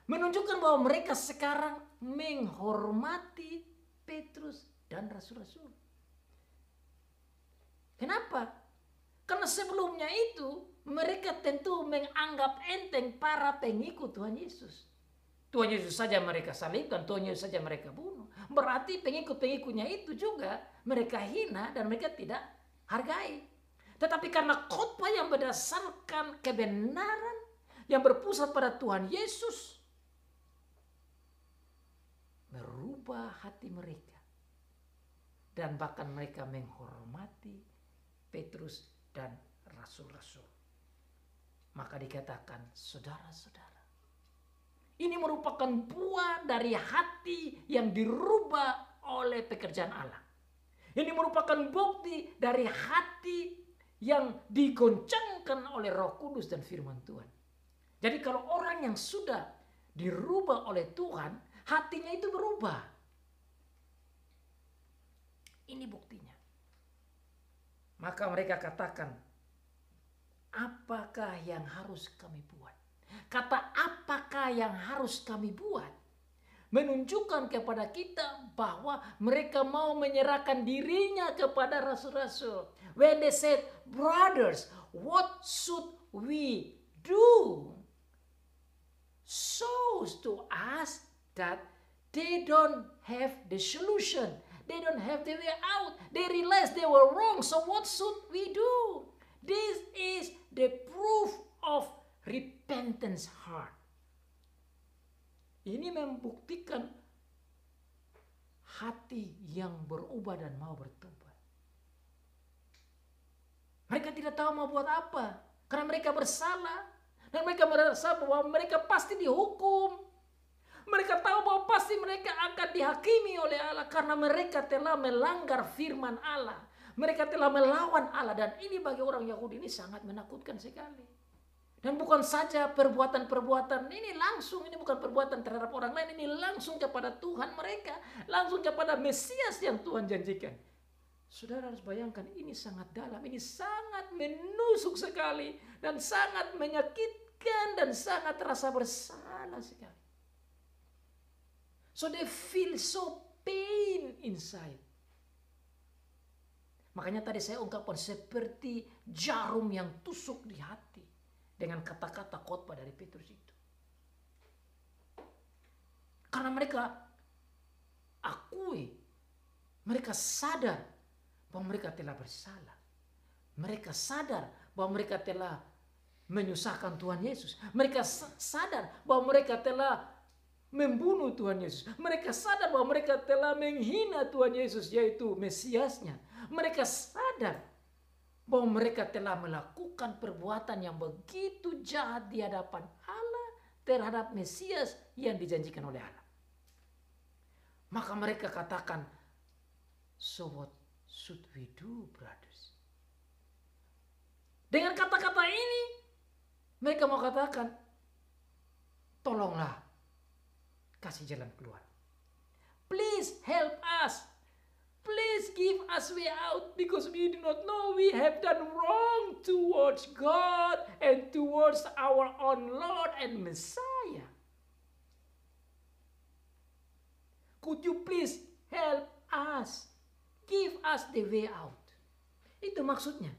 Menunjukkan bahwa mereka sekarang menghormati Petrus dan rasul-rasul. Kenapa? Karena sebelumnya itu mereka tentu menganggap enteng para pengikut Tuhan Yesus. Tuhan Yesus saja mereka salibkan, Tuhan Yesus saja mereka bunuh. Berarti pengikut-pengikutnya itu juga mereka hina dan mereka tidak hargai. Tetapi karena khotbah yang berdasarkan kebenaran, yang berpusat pada Tuhan Yesus, merubah hati mereka. Dan bahkan mereka menghormati Petrus dan rasul-rasul. Maka dikatakan saudara-saudara. Ini merupakan buah dari hati yang dirubah oleh pekerjaan Allah. Ini merupakan bukti dari hati yang digoncangkan oleh Roh Kudus dan firman Tuhan. Jadi kalau orang yang sudah dirubah oleh Tuhan, hatinya itu berubah. Ini buktinya. Maka mereka katakan, apakah yang harus kami buat? Kata apakah yang harus kami buat menunjukkan kepada kita bahwa mereka mau menyerahkan dirinya kepada rasul-rasul. When they said, brothers, what should we do? Shows to us that they don't have the solution. They don't have the way out. They realize they were wrong. So what should we do? This is the proof of repentance heart. Ini membuktikan hati yang berubah dan mau bertobat. Mereka tidak tahu mau buat apa. Karena mereka bersalah. Dan mereka merasa bahwa mereka pasti dihukum. Mereka tahu bahwa pasti mereka akan dihakimi oleh Allah. Karena mereka telah melanggar firman Allah. Mereka telah melawan Allah. Dan ini bagi orang Yahudi ini sangat menakutkan sekali. Dan bukan saja perbuatan-perbuatan ini langsung, ini bukan perbuatan terhadap orang lain, ini langsung kepada Tuhan mereka, langsung kepada Mesias yang Tuhan janjikan. Saudara harus bayangkan, ini sangat dalam, ini sangat menusuk sekali, dan sangat menyakitkan, dan sangat terasa bersalah sekali. So they feel so pain inside. Makanya tadi saya ungkapkan seperti jarum yang tusuk di hati. Dengan kata-kata khotbah dari Petrus itu. Karena mereka akui, mereka sadar bahwa mereka telah bersalah. Mereka sadar bahwa mereka telah menyusahkan Tuhan Yesus. Mereka sadar bahwa mereka telah membunuh Tuhan Yesus. Mereka sadar bahwa mereka telah menghina Tuhan Yesus, yaitu Mesiasnya. Mereka sadar bahwa mereka telah melakukan perbuatan yang begitu jahat di hadapan Allah terhadap Mesias yang dijanjikan oleh Allah. Maka mereka katakan, so what should we do, brothers? Dengan kata-kata ini, mereka mau katakan, tolonglah, kasih jalan keluar. Please help us. Please give us way out because we do not know we have done wrong towards God and towards our own Lord and Messiah. Could you please help us? Give us the way out. Itu maksudnya.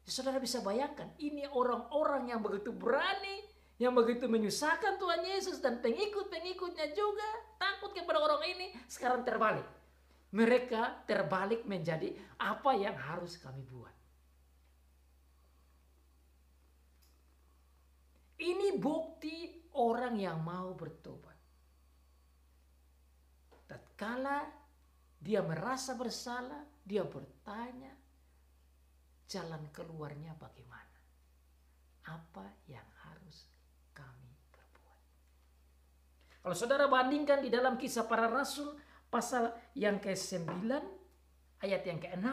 Saudara bisa bayangkan, ini orang-orang yang begitu berani, yang begitu menyusahkan Tuhan Yesus dan pengikut-pengikutnya juga takut kepada orang ini, sekarang terbalik. Mereka terbalik menjadi apa yang harus kami buat. Ini bukti orang yang mau bertobat. Tatkala dia merasa bersalah, dia bertanya, jalan keluarnya bagaimana? Apa yang harus kami perbuat? Kalau saudara bandingkan di dalam Kisah Para Rasul, pasal yang ke-9 ayat yang ke-6.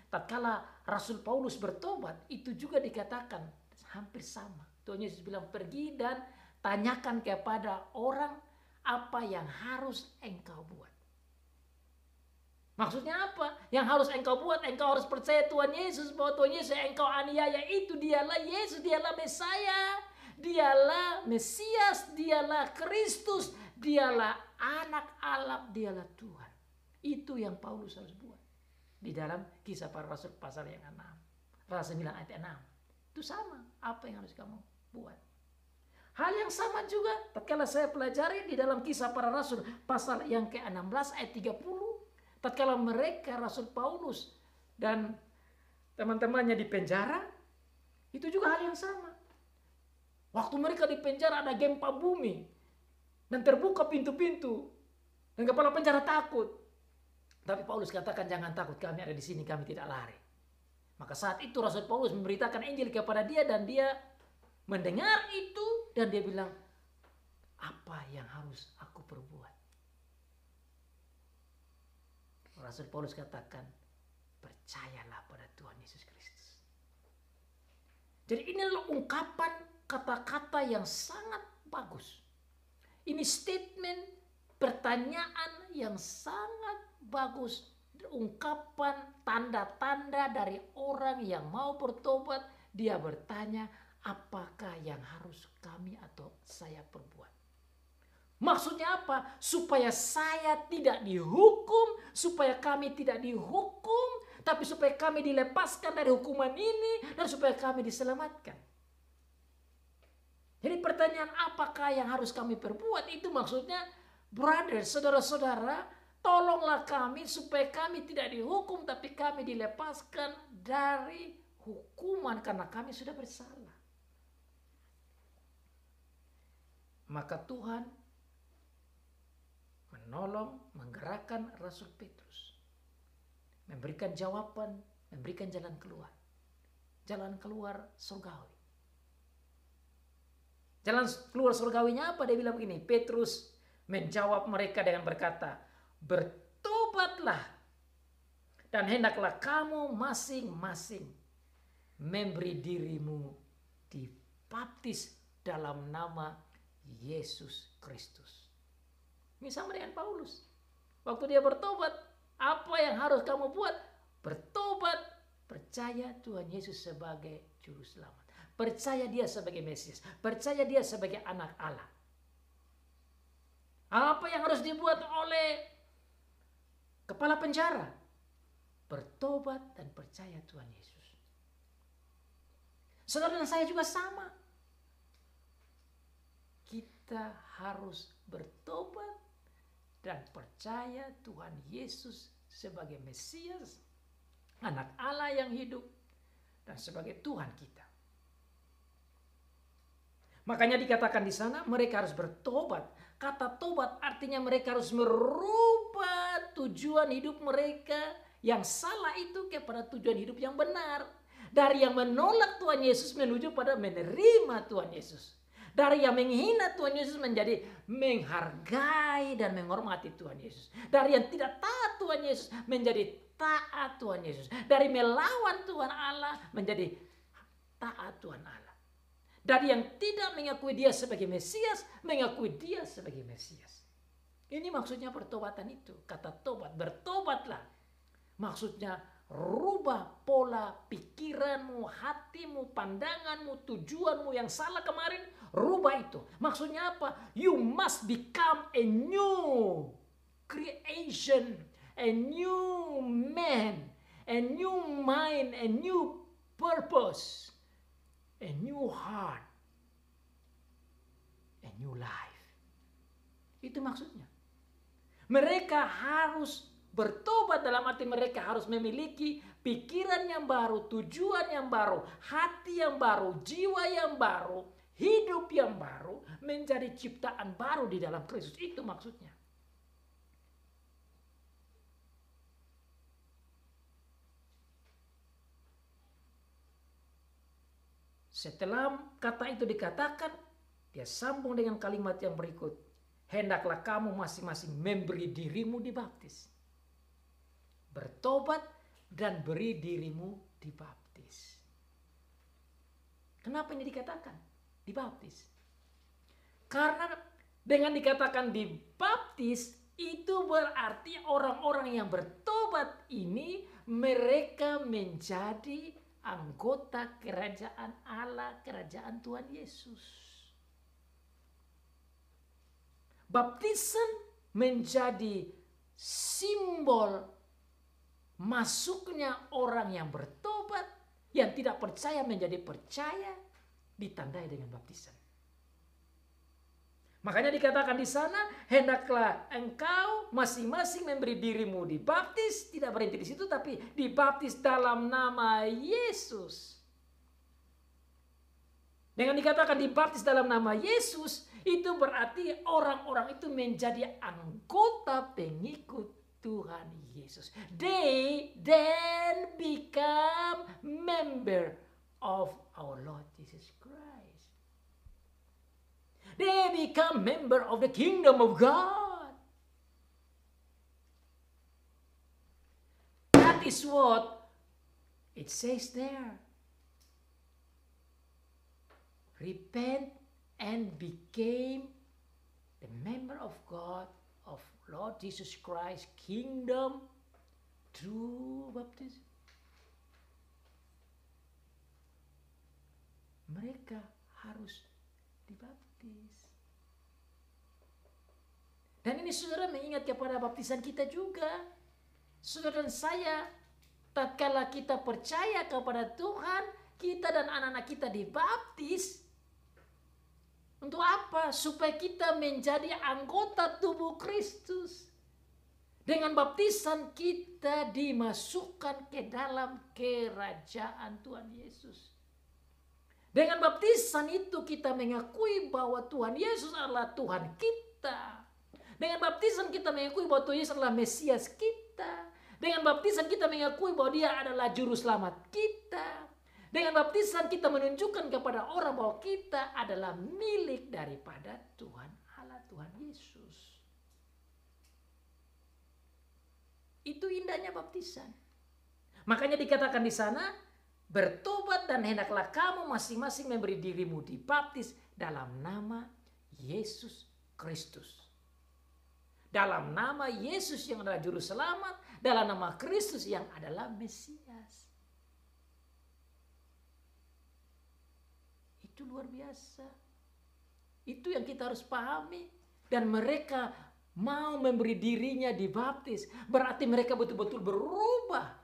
Tatkala Rasul Paulus bertobat, itu juga dikatakan hampir sama. Tuhan Yesus bilang, pergi dan tanyakan kepada orang apa yang harus engkau buat. Maksudnya apa? Yang harus engkau buat, engkau harus percaya Tuhan Yesus, bahwa Tuhan Yesus yang engkau aniaya itu dialah Yesus, dialah Mesaya, dialah Mesias, dialah Kristus, dialah anak Allah, dialah Tuhan. Itu yang Paulus harus buat. Di dalam Kisah Para Rasul pasal yang 6. Pasal 9 ayat 6. Itu sama. Apa yang harus kamu buat? Hal yang sama juga tatkala saya pelajari di dalam Kisah Para Rasul pasal yang ke-16 ayat 30. Tatkala mereka Rasul Paulus dan teman-temannya di penjara, itu juga hal yang sama. Waktu mereka di penjara ada gempa bumi. Dan terbuka pintu-pintu. Dan kepala penjara takut. Tapi Paulus katakan, jangan takut, kami ada di sini, kami tidak lari. Maka saat itu Rasul Paulus memberitakan Injil kepada dia, dan dia mendengar itu, dan dia bilang, apa yang harus aku perbuat? Rasul Paulus katakan, percayalah pada Tuhan Yesus Kristus. Jadi inilah ungkapan kata-kata yang sangat bagus. Ini statement, pertanyaan yang sangat bagus. Ungkapan, tanda-tanda dari orang yang mau bertobat. Dia bertanya, apakah yang harus kami atau saya perbuat? Maksudnya apa? Supaya saya tidak dihukum, supaya kami tidak dihukum, tapi supaya kami dilepaskan dari hukuman ini, dan supaya kami diselamatkan. Jadi pertanyaan apakah yang harus kami perbuat? Itu maksudnya, brother, saudara-saudara, tolonglah kami supaya kami tidak dihukum, tapi kami dilepaskan dari hukuman karena kami sudah bersalah. Maka Tuhan menolong, menggerakkan Rasul Petrus, memberikan jawaban, memberikan jalan keluar surgawi. Jalan keluar surgawinya apa? Dia bilang begini, Petrus menjawab mereka dengan berkata, bertobatlah dan hendaklah kamu masing-masing memberi dirimu dibaptis dalam nama Yesus Kristus. Ini sama dengan Paulus. Waktu dia bertobat, apa yang harus kamu buat? Bertobat, percaya Tuhan Yesus sebagai juru selamat. Percaya dia sebagai Mesias. Percaya dia sebagai anak Allah. Apa yang harus dibuat oleh kepala penjara? Bertobat dan percaya Tuhan Yesus. Saudara dan saya juga sama. Kita harus bertobat dan percaya Tuhan Yesus sebagai Mesias, anak Allah yang hidup, dan sebagai Tuhan kita. Makanya dikatakan di sana mereka harus bertobat. Kata tobat artinya mereka harus merubah tujuan hidup mereka yang salah itu kepada tujuan hidup yang benar. Dari yang menolak Tuhan Yesus menuju pada menerima Tuhan Yesus. Dari yang menghina Tuhan Yesus menjadi menghargai dan menghormati Tuhan Yesus. Dari yang tidak taat Tuhan Yesus menjadi taat Tuhan Yesus. Dari melawan Tuhan Allah menjadi taat Tuhan Allah. Dari yang tidak mengakui dia sebagai Mesias, mengakui dia sebagai Mesias. Ini maksudnya pertobatan itu. Kata tobat, bertobatlah. Maksudnya rubah pola pikiranmu, hatimu, pandanganmu, tujuanmu yang salah kemarin. Rubah itu. Maksudnya apa? You must become a new creation, a new man, a new mind, a new purpose. A new heart, a new life. Itu maksudnya. Mereka harus bertobat, dalam arti mereka harus memiliki pikiran yang baru, tujuan yang baru, hati yang baru, jiwa yang baru, hidup yang baru, menjadi ciptaan baru di dalam Kristus. Itu maksudnya. Setelah kata itu dikatakan, dia sambung dengan kalimat yang berikut. Hendaklah kamu masing-masing memberi dirimu dibaptis. Bertobat dan beri dirimu dibaptis. Kenapa ini dikatakan? Dibaptis. Karena dengan dikatakan dibaptis, itu berarti orang-orang yang bertobat ini mereka menjadi anggota kerajaan Allah, kerajaan Tuhan Yesus. Baptisan menjadi simbol masuknya orang yang bertobat, yang tidak percaya menjadi percaya, ditandai dengan baptisan. Makanya dikatakan di sana, hendaklah engkau masing-masing memberi dirimu dibaptis, tidak berhenti di situ, tapi dibaptis dalam nama Yesus. Dengan dikatakan dibaptis dalam nama Yesus, itu berarti orang-orang itu menjadi anggota pengikut Tuhan Yesus. They then become member of our Lord Jesus Christ. They become member of the kingdom of God. That is what it says there. Repent and became the member of God, of Lord Jesus Christ, kingdom through baptism. Mereka harus dibaptis. Dan ini saudara mengingat kepada baptisan kita juga. Saudara dan saya, tatkala kita percaya kepada Tuhan, kita dan anak-anak kita dibaptis. Untuk apa? Supaya kita menjadi anggota tubuh Kristus. Dengan baptisan kita dimasukkan ke dalam kerajaan Tuhan Yesus. Dengan baptisan itu kita mengakui bahwa Tuhan Yesus adalah Tuhan kita. Dengan baptisan kita mengakui bahwa Tuhan Yesus adalah Mesias kita. Dengan baptisan kita mengakui bahwa Dia adalah Juru Selamat kita. Dengan baptisan kita menunjukkan kepada orang bahwa kita adalah milik daripada Tuhan Allah, Tuhan Yesus. Itu indahnya baptisan. Makanya dikatakan di sana, bertobat dan hendaklah kamu masing-masing memberi dirimu dibaptis dalam nama Yesus Kristus. Dalam nama Yesus yang adalah Juru Selamat, dalam nama Kristus yang adalah Mesias. Itu luar biasa. Itu yang kita harus pahami. Dan mereka mau memberi dirinya dibaptis. Berarti mereka betul-betul berubah.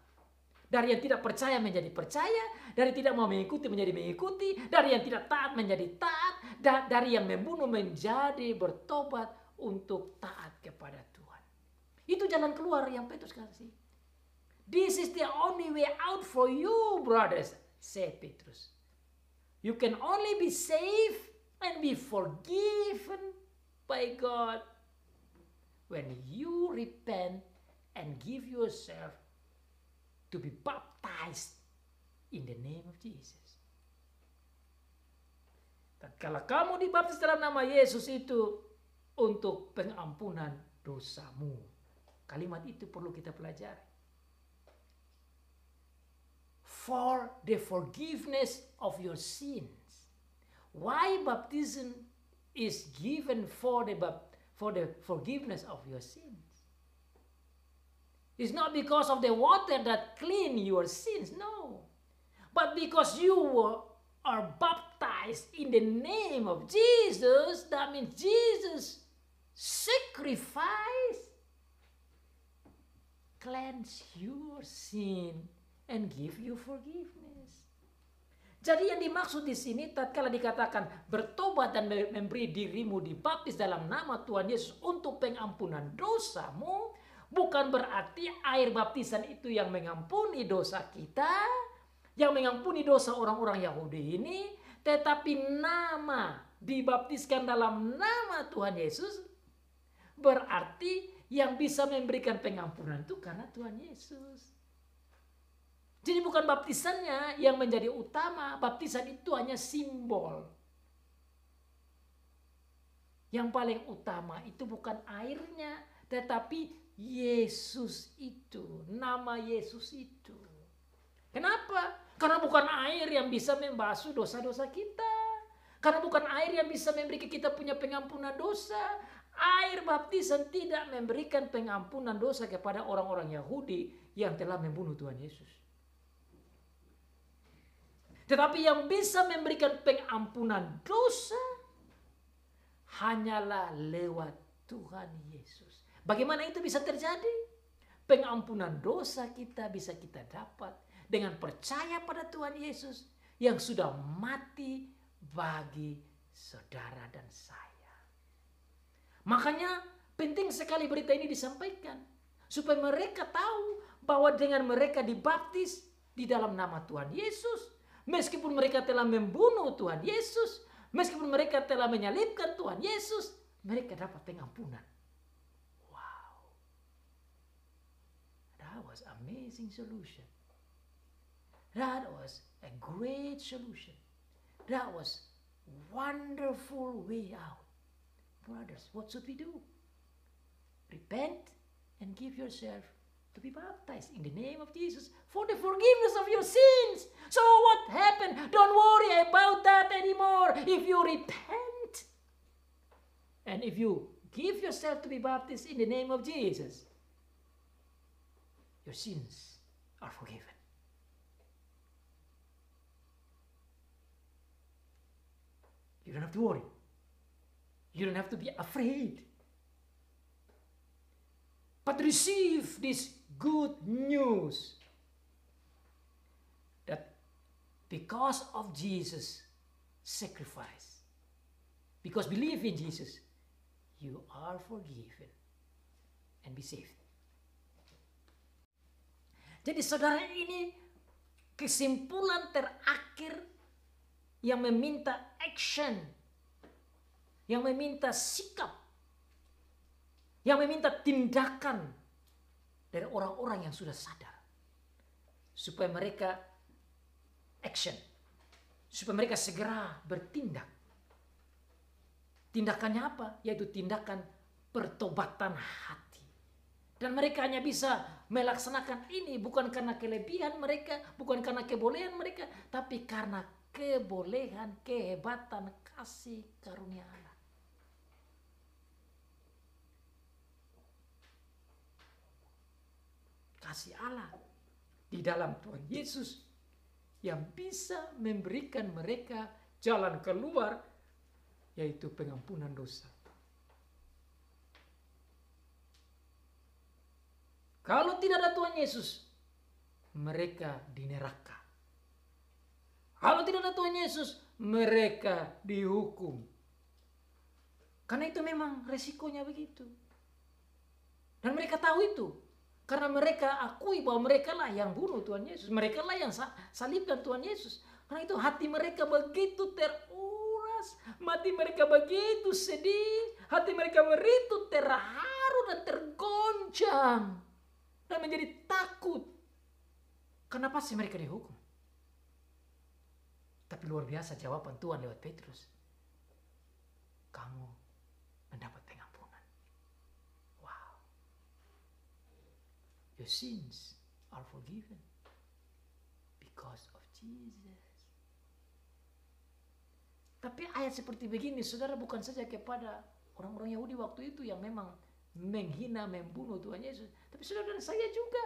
Dari yang tidak percaya menjadi percaya. Dari tidak mau mengikuti menjadi mengikuti. Dari yang tidak taat menjadi taat. Dari yang membunuh menjadi bertobat untuk taat kepada Tuhan. Itu jalan keluar yang Petrus kasih. This is the only way out for you, brothers, said Petrus. You can only be saved and be forgiven by God when you repent and give yourself to be baptized in the name of Jesus. Tatkala kamu dibaptis dalam nama Yesus itu untuk pengampunan dosamu. Kalimat itu perlu kita pelajari. For the forgiveness of your sins. Why baptism is given for the forgiveness of your sins? It's not because of the water that clean your sins, no. But because you are baptized in the name of Jesus, that means Jesus sacrifice, cleanse your sin, and give you forgiveness. Jadi yang dimaksud di sini tatkala dikatakan bertobat dan memberi dirimu dibaptis dalam nama Tuhan Yesus untuk pengampunan dosamu, bukan berarti air baptisan itu yang mengampuni dosa kita, yang mengampuni dosa orang-orang Yahudi ini, tetapi nama dibaptiskan dalam nama Tuhan Yesus berarti yang bisa memberikan pengampunan itu karena Tuhan Yesus. Jadi bukan baptisannya yang menjadi utama, baptisan itu hanya simbol. Yang paling utama itu bukan airnya, tetapi Yesus itu, nama Yesus itu. Kenapa? Karena bukan air yang bisa membasuh dosa-dosa kita. Karena bukan air yang bisa memberi kita punya pengampunan dosa. Air baptisan tidak memberikan pengampunan dosa kepada orang-orang Yahudi yang telah membunuh Tuhan Yesus. Tetapi yang bisa memberikan pengampunan dosa hanyalah lewat Tuhan Yesus. Bagaimana itu bisa terjadi? Pengampunan dosa kita bisa kita dapat dengan percaya pada Tuhan Yesus yang sudah mati bagi saudara dan saya. Makanya penting sekali berita ini disampaikan supaya mereka tahu bahwa dengan mereka dibaptis di dalam nama Tuhan Yesus, meskipun mereka telah membunuh Tuhan Yesus, meskipun mereka telah menyalibkan Tuhan Yesus, mereka dapat pengampunan. Wow. That was amazing solution. That was a great solution. That was wonderful way out. Brothers, what should we do? Repent and give yourself to be baptized in the name of Jesus for the forgiveness of your sins. So what happened? Don't worry about that anymore. If you repent and if you give yourself to be baptized in the name of Jesus, your sins are forgiven. You don't have to worry. You don't have to be afraid. But receive this good news that because of Jesus' sacrifice, because believe in Jesus, you are forgiven and be saved. Jadi saudara, ini kesimpulan terakhir yang meminta action, yang meminta sikap, yang meminta tindakan dari orang-orang yang sudah sadar. Supaya mereka action. Supaya mereka segera bertindak. Tindakannya apa? Yaitu tindakan pertobatan hati. Dan mereka hanya bisa melaksanakan ini bukan karena kelebihan mereka, bukan karena kebolehan mereka, tapi karena kebolehan, kehebatan, kasih karunia Allah. Kasih Allah di dalam Tuhan Yesus yang bisa memberikan mereka jalan keluar, yaitu pengampunan dosa. Kalau tidak ada Tuhan Yesus, mereka di neraka. Kalau tidak ada Tuhan Yesus, mereka dihukum. Karena itu memang resikonya begitu. Dan mereka tahu itu. Karena mereka akui bahwa mereka lah yang bunuh Tuhan Yesus. Mereka lah yang salibkan Tuhan Yesus. Karena itu hati mereka begitu teruras. Hati mereka begitu sedih. Hati mereka begitu terharu dan tergoncang. Dan menjadi takut. Kenapa sih mereka dihukum? Tapi luar biasa jawaban Tuhan lewat Petrus. Kamu mendapat pengampunan. Wow. Your sins are forgiven because of Jesus. Tapi ayat seperti begini, saudara, bukan saja kepada orang-orang Yahudi waktu itu yang memang menghina, membunuh Tuhan Yesus. Tapi saudara dan saya juga.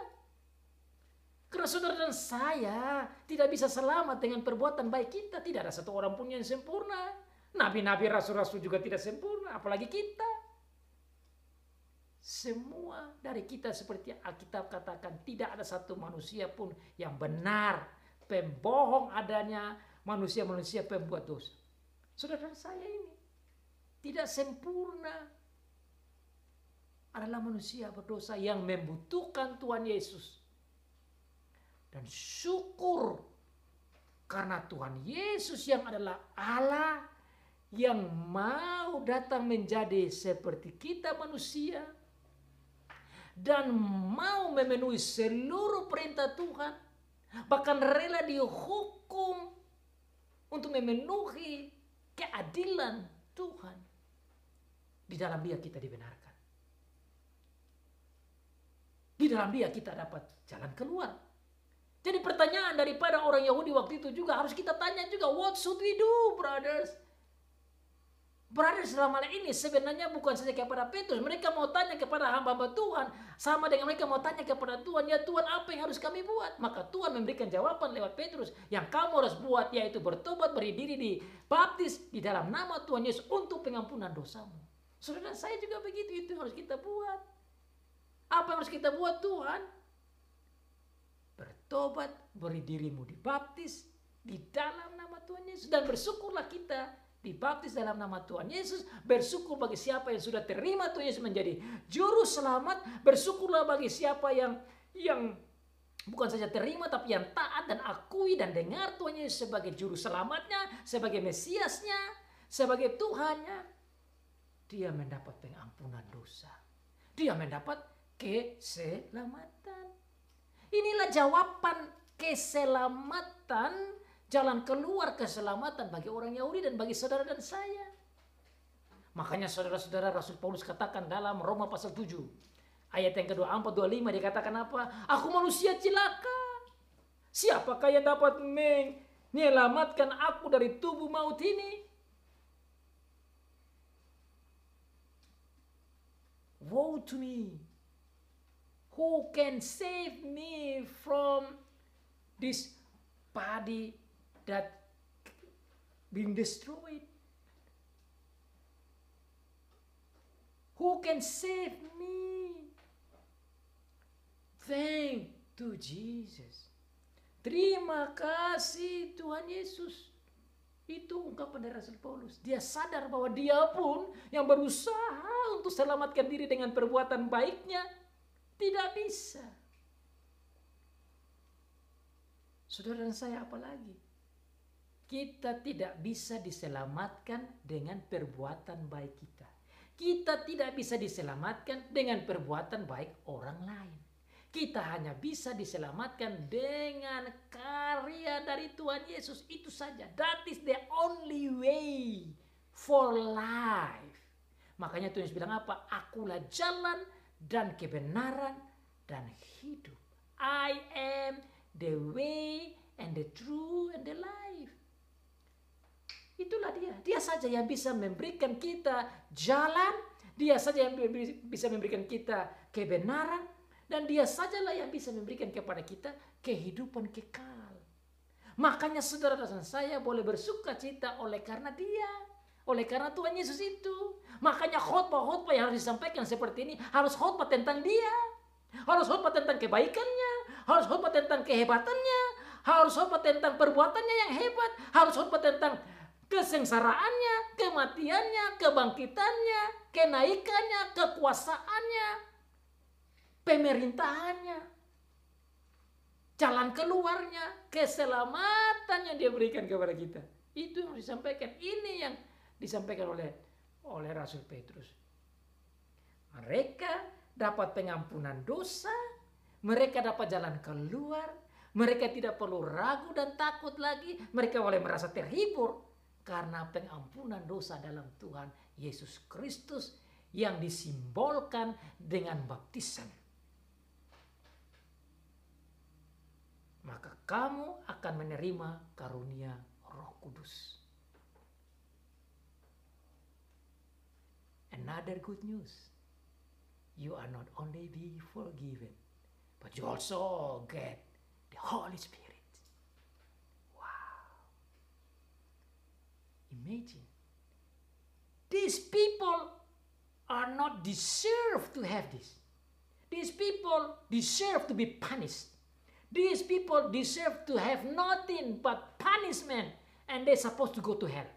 Karena saudara dan saya tidak bisa selamat dengan perbuatan baik kita. Tidak ada satu orang pun yang sempurna. Nabi-nabi, rasul-rasul juga tidak sempurna. Apalagi kita. Semua dari kita seperti Alkitab katakan, tidak ada satu manusia pun yang benar. Pembohong adanya manusia-manusia pembuat dosa. Saudara dan saya ini tidak sempurna. Adalah manusia berdosa yang membutuhkan Tuhan Yesus. Dan syukur karena Tuhan Yesus yang adalah Allah yang mau datang menjadi seperti kita manusia dan mau memenuhi seluruh perintah Tuhan, bahkan rela dihukum untuk memenuhi keadilan Tuhan. Di dalam Dia kita dibenarkan. Di dalam Dia kita dapat jalan keluar. Jadi pertanyaan daripada orang Yahudi waktu itu juga harus kita tanya juga, what should we do, brothers? Brothers selama ini sebenarnya bukan saja kepada Petrus. Mereka mau tanya kepada hamba-hamba Tuhan. Sama dengan mereka mau tanya kepada Tuhan, ya Tuhan, apa yang harus kami buat? Maka Tuhan memberikan jawaban lewat Petrus. Yang kamu harus buat yaitu bertobat, beri diri di baptis di dalam nama Tuhan Yesus untuk pengampunan dosamu. Saudara, saya juga begitu. Itu yang harus kita buat. Apa yang harus kita buat, Tuhan? Bertobat, beri dirimu dibaptis di dalam nama Tuhan Yesus. Dan bersyukurlah kita dibaptis dalam nama Tuhan Yesus. Bersyukur bagi siapa yang sudah terima Tuhan Yesus menjadi juru selamat. Bersyukurlah bagi siapa yang bukan saja terima tapi yang taat dan akui dan dengar Tuhan Yesus sebagai juru selamatnya, sebagai Mesiasnya, sebagai Tuhannya. Dia mendapat pengampunan dosa. Dia mendapat keselamatan. Inilah jawaban keselamatan, jalan keluar keselamatan bagi orang Yahudi dan bagi saudara dan saya. Makanya saudara-saudara, Rasul Paulus katakan dalam Roma pasal 7. Ayat yang ke-24-25 dia katakan apa? Aku manusia cilaka. Siapakah yang dapat menyelamatkan aku dari tubuh maut ini? Woe to me. Who can save me from this body that being destroyed? Who can save me Thank to Jesus. Terima kasih Tuhan Yesus. Itu ungkapan dari Rasul Paulus. Dia sadar bahwa dia pun yang berusaha untuk selamatkan diri dengan perbuatan baiknya tidak bisa. Saudara dan saya apalagi? Kita tidak bisa diselamatkan dengan perbuatan baik kita. Kita tidak bisa diselamatkan dengan perbuatan baik orang lain. Kita hanya bisa diselamatkan dengan karya dari Tuhan Yesus. Itu saja. That is the only way for life. Makanya Tuhan Yesus bilang apa? Akulah jalan dan kebenaran dan hidup. I am the way and the truth and the life. Itulah dia. Dia saja yang bisa memberikan kita jalan. Dia saja yang bisa memberikan kita kebenaran. Dan dia sajalah yang bisa memberikan kepada kita kehidupan kekal. Makanya saudara dan saya boleh bersuka cita oleh karena dia. Oleh karena Tuhan Yesus itu. Makanya khotbah-khotbah yang harus disampaikan seperti ini harus khotbah tentang dia. Harus khotbah tentang kebaikannya. Harus khotbah tentang kehebatannya. Harus khotbah tentang perbuatannya yang hebat. Harus khotbah tentang kesengsaraannya, kematiannya, kebangkitannya, kenaikannya, kekuasaannya, pemerintahannya, jalan keluarnya, keselamatan yang dia berikan kepada kita. Itu yang disampaikan. Ini yang disampaikan oleh Rasul Petrus. Mereka dapat pengampunan dosa, mereka dapat jalan keluar, mereka tidak perlu ragu dan takut lagi, mereka boleh merasa terhibur karena pengampunan dosa dalam Tuhan Yesus Kristus yang disimbolkan dengan baptisan. Maka kamu akan menerima karunia Roh Kudus. Another good news. You are not only be forgiven, but you also get the Holy Spirit. Wow. Imagine. These people are not deserve to have this. These people deserve to be punished. These people deserve to have nothing but punishment, and they're supposed to go to hell.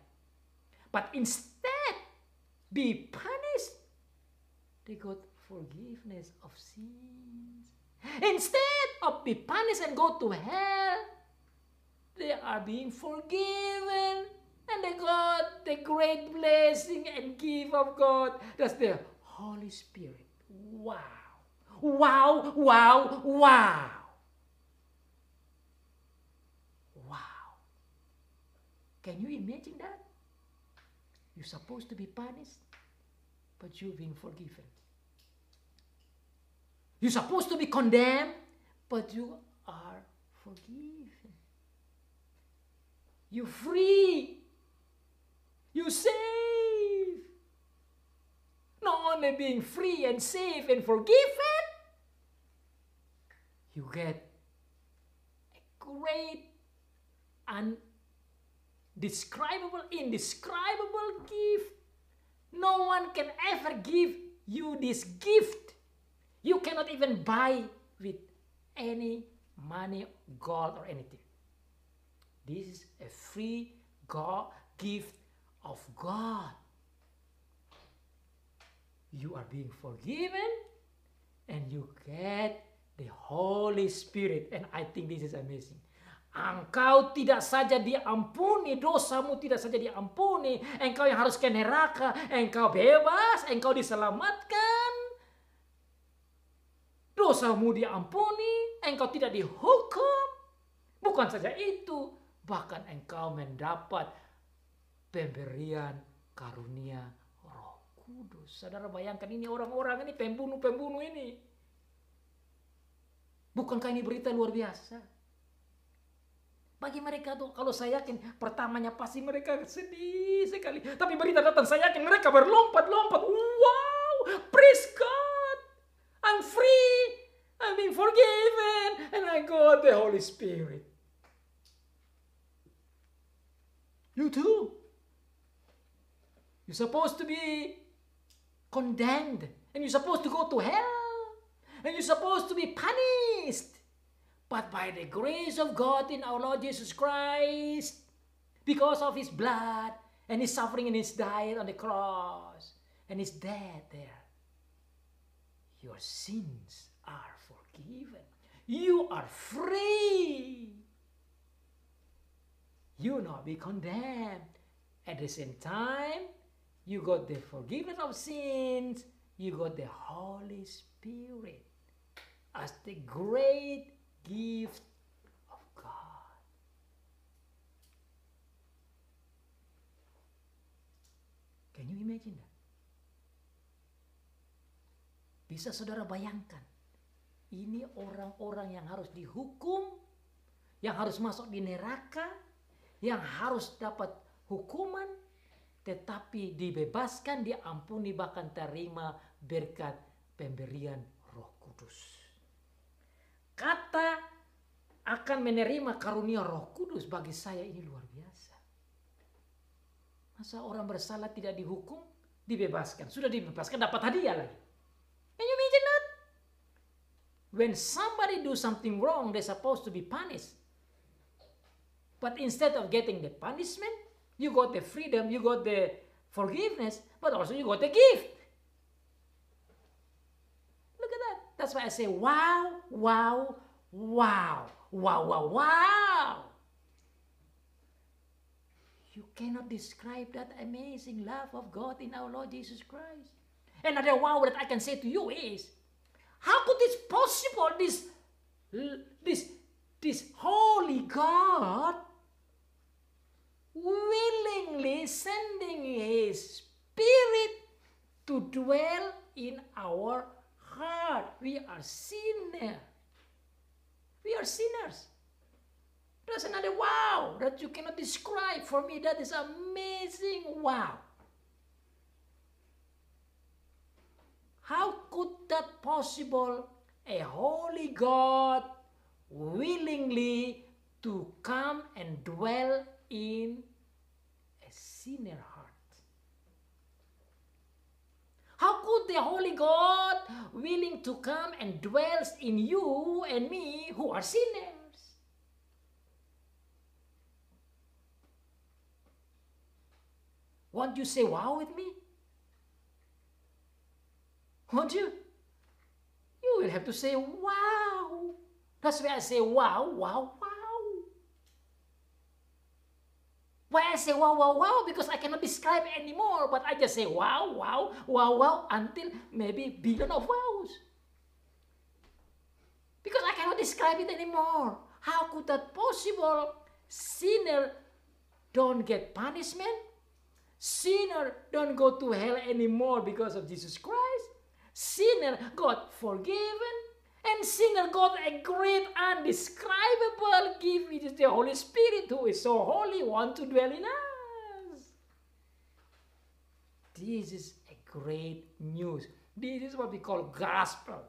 But instead, be punished, they got forgiveness of sins. Instead of be punished and go to hell, they are being forgiven, and they got the great blessing and gift of God. That's the Holy Spirit. Wow. Wow, wow, wow. Can you imagine that? You're supposed to be punished, but you've been forgiven. You're supposed to be condemned, but you are forgiven. You're free. You're safe. Not only being free and safe and forgiven, you get a great and indescribable gift. No one can ever give you this gift. You cannot even buy with any money, gold, or anything. This is a free gift of God. You are being forgiven and you get the Holy Spirit. And I think this is amazing. Engkau tidak saja diampuni, dosamu tidak saja diampuni, engkau yang harus ke neraka, engkau bebas, engkau diselamatkan. Dosamu diampuni, engkau tidak dihukum. Bukan saja itu, bahkan engkau mendapat pemberian karunia Roh Kudus. Saudara bayangkan ini orang-orang ini, pembunuh-pembunuh ini. Bukankah ini berita luar biasa? Bagi mereka tuh, kalau saya yakin pertamanya pasti mereka sedih sekali. Tapi berita datang, saya yakin mereka berlompat-lompat. Wow, praise God. I'm free. I'm being forgiven. And I got the Holy Spirit. You too. You're supposed to be condemned. And you're supposed to go to hell. and you're supposed to be punished. But by the grace of God in our Lord Jesus Christ, because of his blood and his suffering and his death on the cross and his death there, your sins are forgiven. You are free. You will not be condemned. At the same time, you got the forgiveness of sins. You got the Holy Spirit as the great gift of God. Can you imagine that? Bisa saudara bayangkan, ini orang-orang yang harus dihukum, yang harus masuk di neraka, yang harus dapat hukuman, tetapi dibebaskan, diampuni, bahkan terima berkat pemberian Roh Kudus. Kata akan menerima karunia Roh Kudus bagi saya ini luar biasa. Masa orang bersalah tidak dihukum, dibebaskan. Sudah dibebaskan, dapat hadiah lagi. Can you imagine that? When somebody do something wrong, they're supposed to be punished. But instead of getting the punishment, you got the freedom, you got the forgiveness, but also you got the gift. Look at that. That's why I say, wow, wow, wow, wow, wow, wow. You cannot describe that amazing love of God in our Lord Jesus Christ. Another wow that I can say to you is, how could this possible, this holy God willingly sending his Spirit to dwell in our heart? We are sinners. We are sinners. That's another wow that you cannot describe. For me, that is amazing wow. How could that possible? A holy God willingly to come and dwell in a sinner heart. How could the holy God willing to come and dwells in you and me who are sinners? Won't you say wow with me? Won't you? You will have to say wow. That's why I say wow, wow, wow. Why I say wow, wow, wow? Because I cannot describe it anymore, but I just say wow, wow, wow, wow, until maybe billion of wows. Because I cannot describe it anymore. How could that possible? Sinner don't get punishment. Sinner don't go to hell anymore because of Jesus Christ. Sinner got forgiven. And sinner got a great undescribable gift, which is the Holy Spirit, who is so holy, want to dwell in us. This is a great news. This is what we call gospel.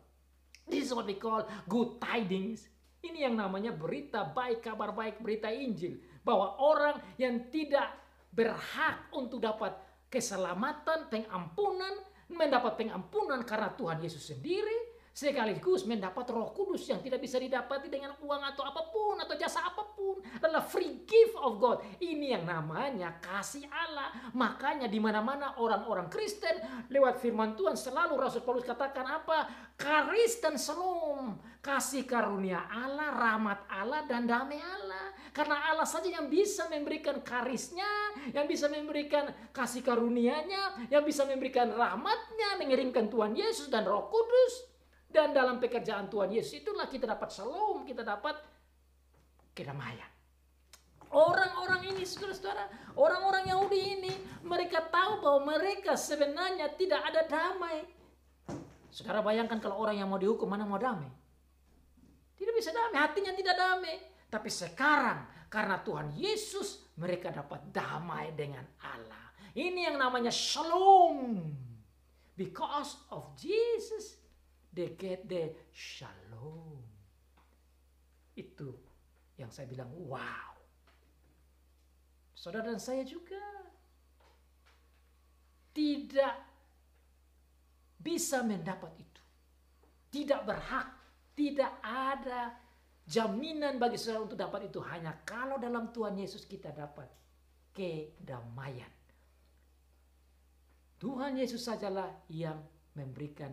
This is what we call good tidings. Ini yang namanya berita baik, kabar baik, berita Injil. Bahwa orang yang tidak berhak untuk dapat keselamatan, pengampunan, mendapat pengampunan karena Tuhan Yesus sendiri, sekaligus mendapat Roh Kudus yang tidak bisa didapati dengan uang atau apapun atau jasa apapun, adalah free gift of God. Ini yang namanya kasih Allah. Makanya di mana-mana orang-orang Kristen lewat firman Tuhan selalu Rasul Paulus katakan apa? Charis dan shalom, kasih karunia Allah, rahmat Allah dan damai Allah. Karena Allah saja yang bisa memberikan karisnya, yang bisa memberikan kasih karunia-Nya, yang bisa memberikan rahmat-Nya, mengirimkan Tuhan Yesus dan Roh Kudus. Dan dalam pekerjaan Tuhan Yesus itulah kita dapat shalom, kita dapat kedamaian. Orang-orang ini, saudara-saudara, orang-orang Yahudi ini, mereka tahu bahwa mereka sebenarnya tidak ada damai. Saudara bayangkan kalau orang yang mau dihukum, mana mau damai? Tidak bisa damai, hatinya tidak damai. Tapi sekarang, karena Tuhan Yesus, mereka dapat damai dengan Allah. Ini yang namanya shalom. Because of Jesus, they get the shalom. Itu yang saya bilang wow. Saudara dan saya juga tidak bisa mendapat itu. tidak berhak, tidak ada jaminan bagi saudara untuk dapat itu, hanya kalau dalam Tuhan Yesus kita dapat kedamaian. Tuhan Yesus sajalah yang memberikan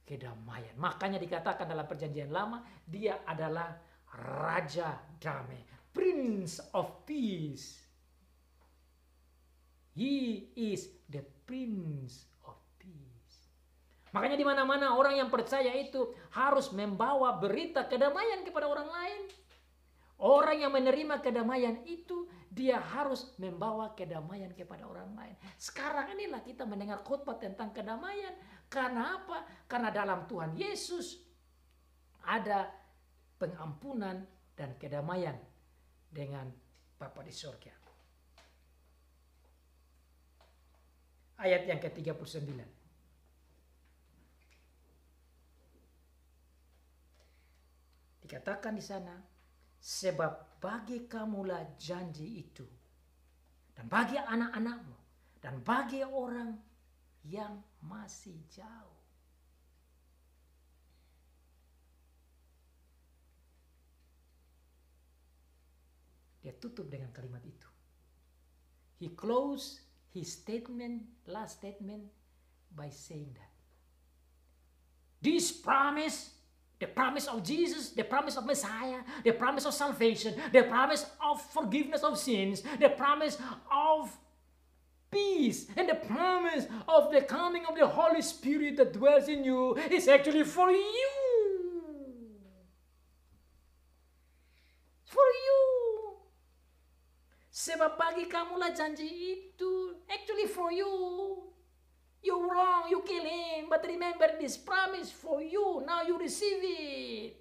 kedamaian. Makanya dikatakan dalam perjanjian lama, dia adalah Raja Damai, Prince of Peace. He is the Prince of Peace. Makanya di mana-mana orang yang percaya itu harus membawa berita kedamaian kepada orang lain. Orang yang menerima kedamaian itu, dia harus membawa kedamaian kepada orang lain. Sekarang inilah kita mendengar khotbah tentang kedamaian. Karena apa? Karena dalam Tuhan Yesus ada pengampunan dan kedamaian dengan Bapa di surga. Ayat yang ke-39. Dikatakan di sana, sebab bagi kamulah janji itu, dan bagi anak-anakmu, dan bagi orang yang masih jauh. Dia tutup dengan kalimat itu. He closed his statement, last statement, by saying that this promise, the promise of Jesus, the promise of Messiah, the promise of salvation, the promise of forgiveness of sins, the promise of peace, and the promise of the coming of the Holy Spirit that dwells in you is actually for you. For you. Sebab bagi kamulah janji itu, actually for you. You're wrong, you kill him, but remember this promise for you, now you receive it.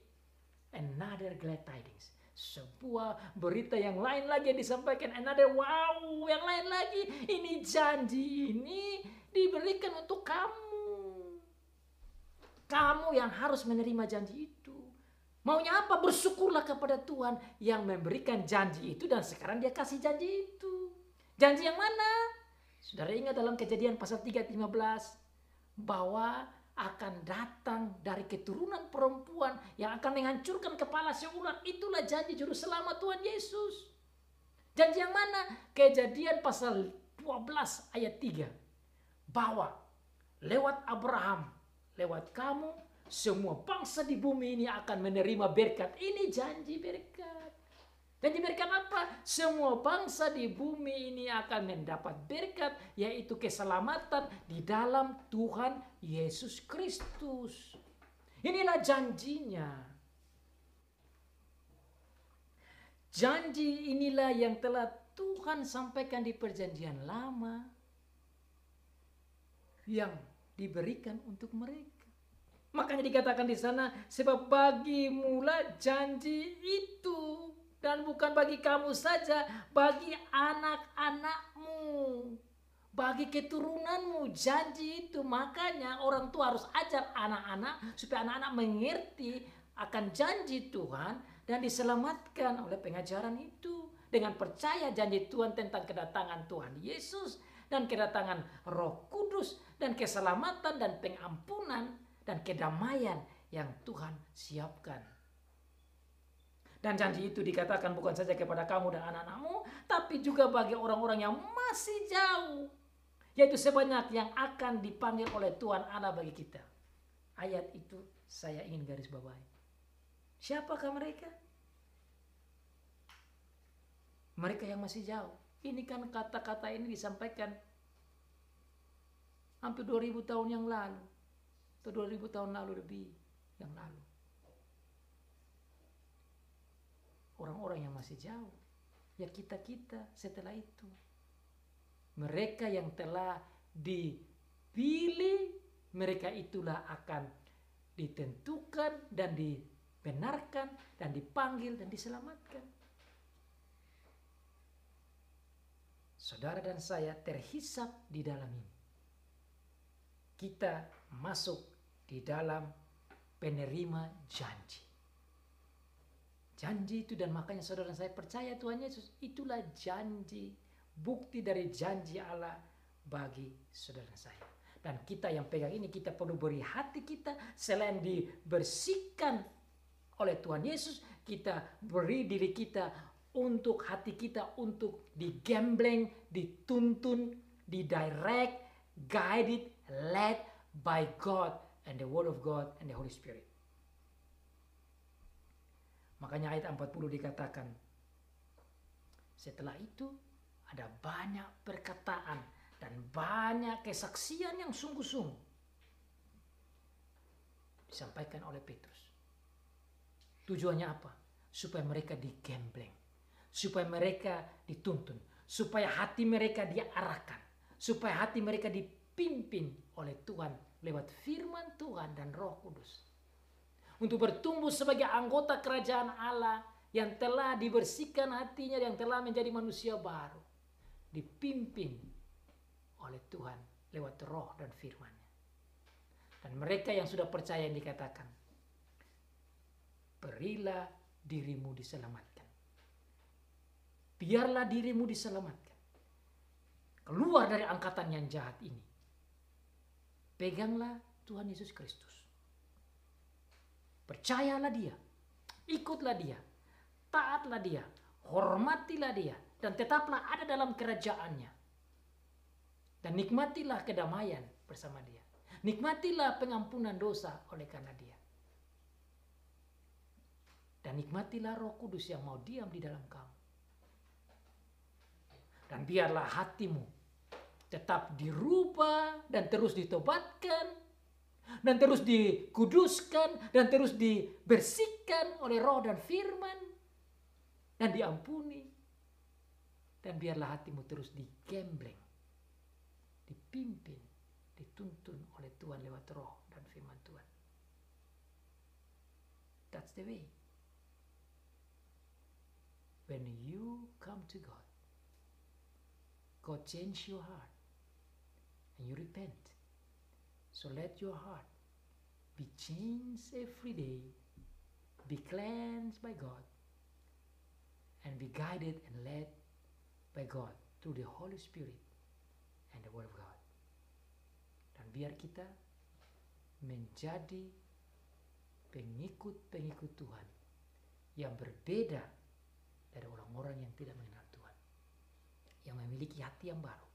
Another glad tidings. Sebuah berita yang lain lagi yang disampaikan, another wow, yang lain lagi. Ini janji ini diberikan untuk kamu. Kamu yang harus menerima janji itu. Maunya apa? Bersyukurlah kepada Tuhan yang memberikan janji itu dan sekarang dia kasih janji itu. Janji yang mana? Saudara ingat dalam Kejadian pasal 3 ayat 15 bahwa akan datang dari keturunan perempuan yang akan menghancurkan kepala si ular. Itulah janji juru selamat Tuhan Yesus. Janji yang mana? Kejadian pasal 12 ayat 3. Bahwa lewat Abraham, lewat kamu, semua bangsa di bumi ini akan menerima berkat. Ini janji berkat. Janji berkat apa? Semua bangsa di bumi ini akan mendapat berkat, yaitu keselamatan di dalam Tuhan Yesus Kristus. Inilah janjinya. Janji inilah yang telah Tuhan sampaikan di perjanjian lama yang diberikan untuk mereka. Makanya dikatakan di sana, sebab bagimulah janji itu. Dan bukan bagi kamu saja, bagi anak-anakmu, bagi keturunanmu, janji itu. Makanya orang tua harus ajar anak-anak supaya anak-anak mengerti akan janji Tuhan dan diselamatkan oleh pengajaran itu. Dengan percaya janji Tuhan tentang kedatangan Tuhan Yesus dan kedatangan Roh Kudus dan keselamatan dan pengampunan dan kedamaian yang Tuhan siapkan. Dan janji itu dikatakan bukan saja kepada kamu dan anak-anakmu, tapi juga bagi orang-orang yang masih jauh. Yaitu sebanyak yang akan dipanggil oleh Tuhan Allah bagi kita. Ayat itu saya ingin garis bawahi. Siapakah mereka? Mereka yang masih jauh. Ini kan kata-kata ini disampaikan hampir 2000 tahun yang lalu. Atau 2000 tahun lalu lebih yang lalu. Orang-orang yang masih jauh, ya kita-kita setelah itu. Mereka yang telah dipilih, mereka itulah akan ditentukan dan dibenarkan dan dipanggil dan diselamatkan. Saudara dan saya terhisap di dalam ini. Kita masuk di dalam penerima janji. Janji itu, dan makanya saudara dan saya percaya Tuhan Yesus itulah janji, bukti dari janji Allah bagi saudara dan saya. Dan kita yang pegang ini, kita perlu beri hati kita, selain dibersihkan oleh Tuhan Yesus, kita beri diri kita untuk hati kita untuk digembleng, dituntun, didirect, guided, led by God and the Word of God and the Holy Spirit. Makanya ayat 40 dikatakan, setelah itu ada banyak perkataan dan banyak kesaksian yang sungguh-sungguh disampaikan oleh Petrus. Tujuannya apa? Supaya mereka digembleng, supaya mereka dituntun, supaya hati mereka diarahkan, supaya hati mereka dipimpin oleh Tuhan lewat firman Tuhan dan Roh Kudus. Untuk bertumbuh sebagai anggota kerajaan Allah yang telah dibersihkan hatinya, yang telah menjadi manusia baru, dipimpin oleh Tuhan lewat Roh dan firman-Nya. Dan mereka yang sudah percaya yang dikatakan, berilah dirimu diselamatkan. Biarlah dirimu diselamatkan. Keluar dari angkatan yang jahat ini. Peganglah Tuhan Yesus Kristus. Percayalah Dia. Ikutlah Dia. Taatlah Dia. Hormatilah Dia. Dan tetaplah ada dalam kerajaannya. Dan nikmatilah kedamaian bersama Dia. Nikmatilah pengampunan dosa oleh karena Dia. Dan nikmatilah Roh Kudus yang mau diam di dalam kamu. Dan biarlah hatimu tetap dirubah dan terus ditobatkan dan terus dikuduskan dan terus dibersihkan oleh Roh dan firman dan diampuni. Dan biarlah hatimu terus digembleng, dipimpin, dituntun oleh Tuhan lewat Roh dan firman Tuhan. That's the way. When you come to God, God change your heart and you repent. So let your heart be changed every day, be cleansed by God, and be guided and led by God through the Holy Spirit and the Word of God. Dan biar kita menjadi pengikut-pengikut Tuhan yang berbeda dari orang-orang yang tidak mengenal Tuhan, yang memiliki hati yang baru,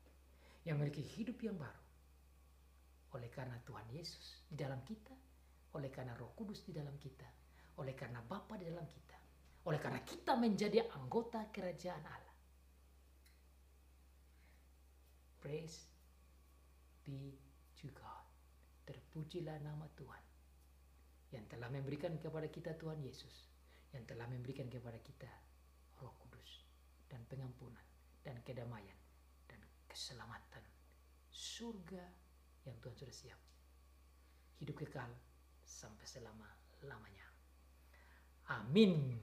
yang memiliki hidup yang baru. Oleh karena Tuhan Yesus di dalam kita, oleh karena Roh Kudus di dalam kita, oleh karena Bapa di dalam kita, oleh karena kita menjadi anggota kerajaan Allah. Praise be to God. Terpujilah nama Tuhan yang telah memberikan kepada kita Tuhan Yesus, yang telah memberikan kepada kita Roh Kudus dan pengampunan dan kedamaian dan keselamatan surga yang Tuhan sudah siap. Hidup kekal sampai selama-lamanya. Amin.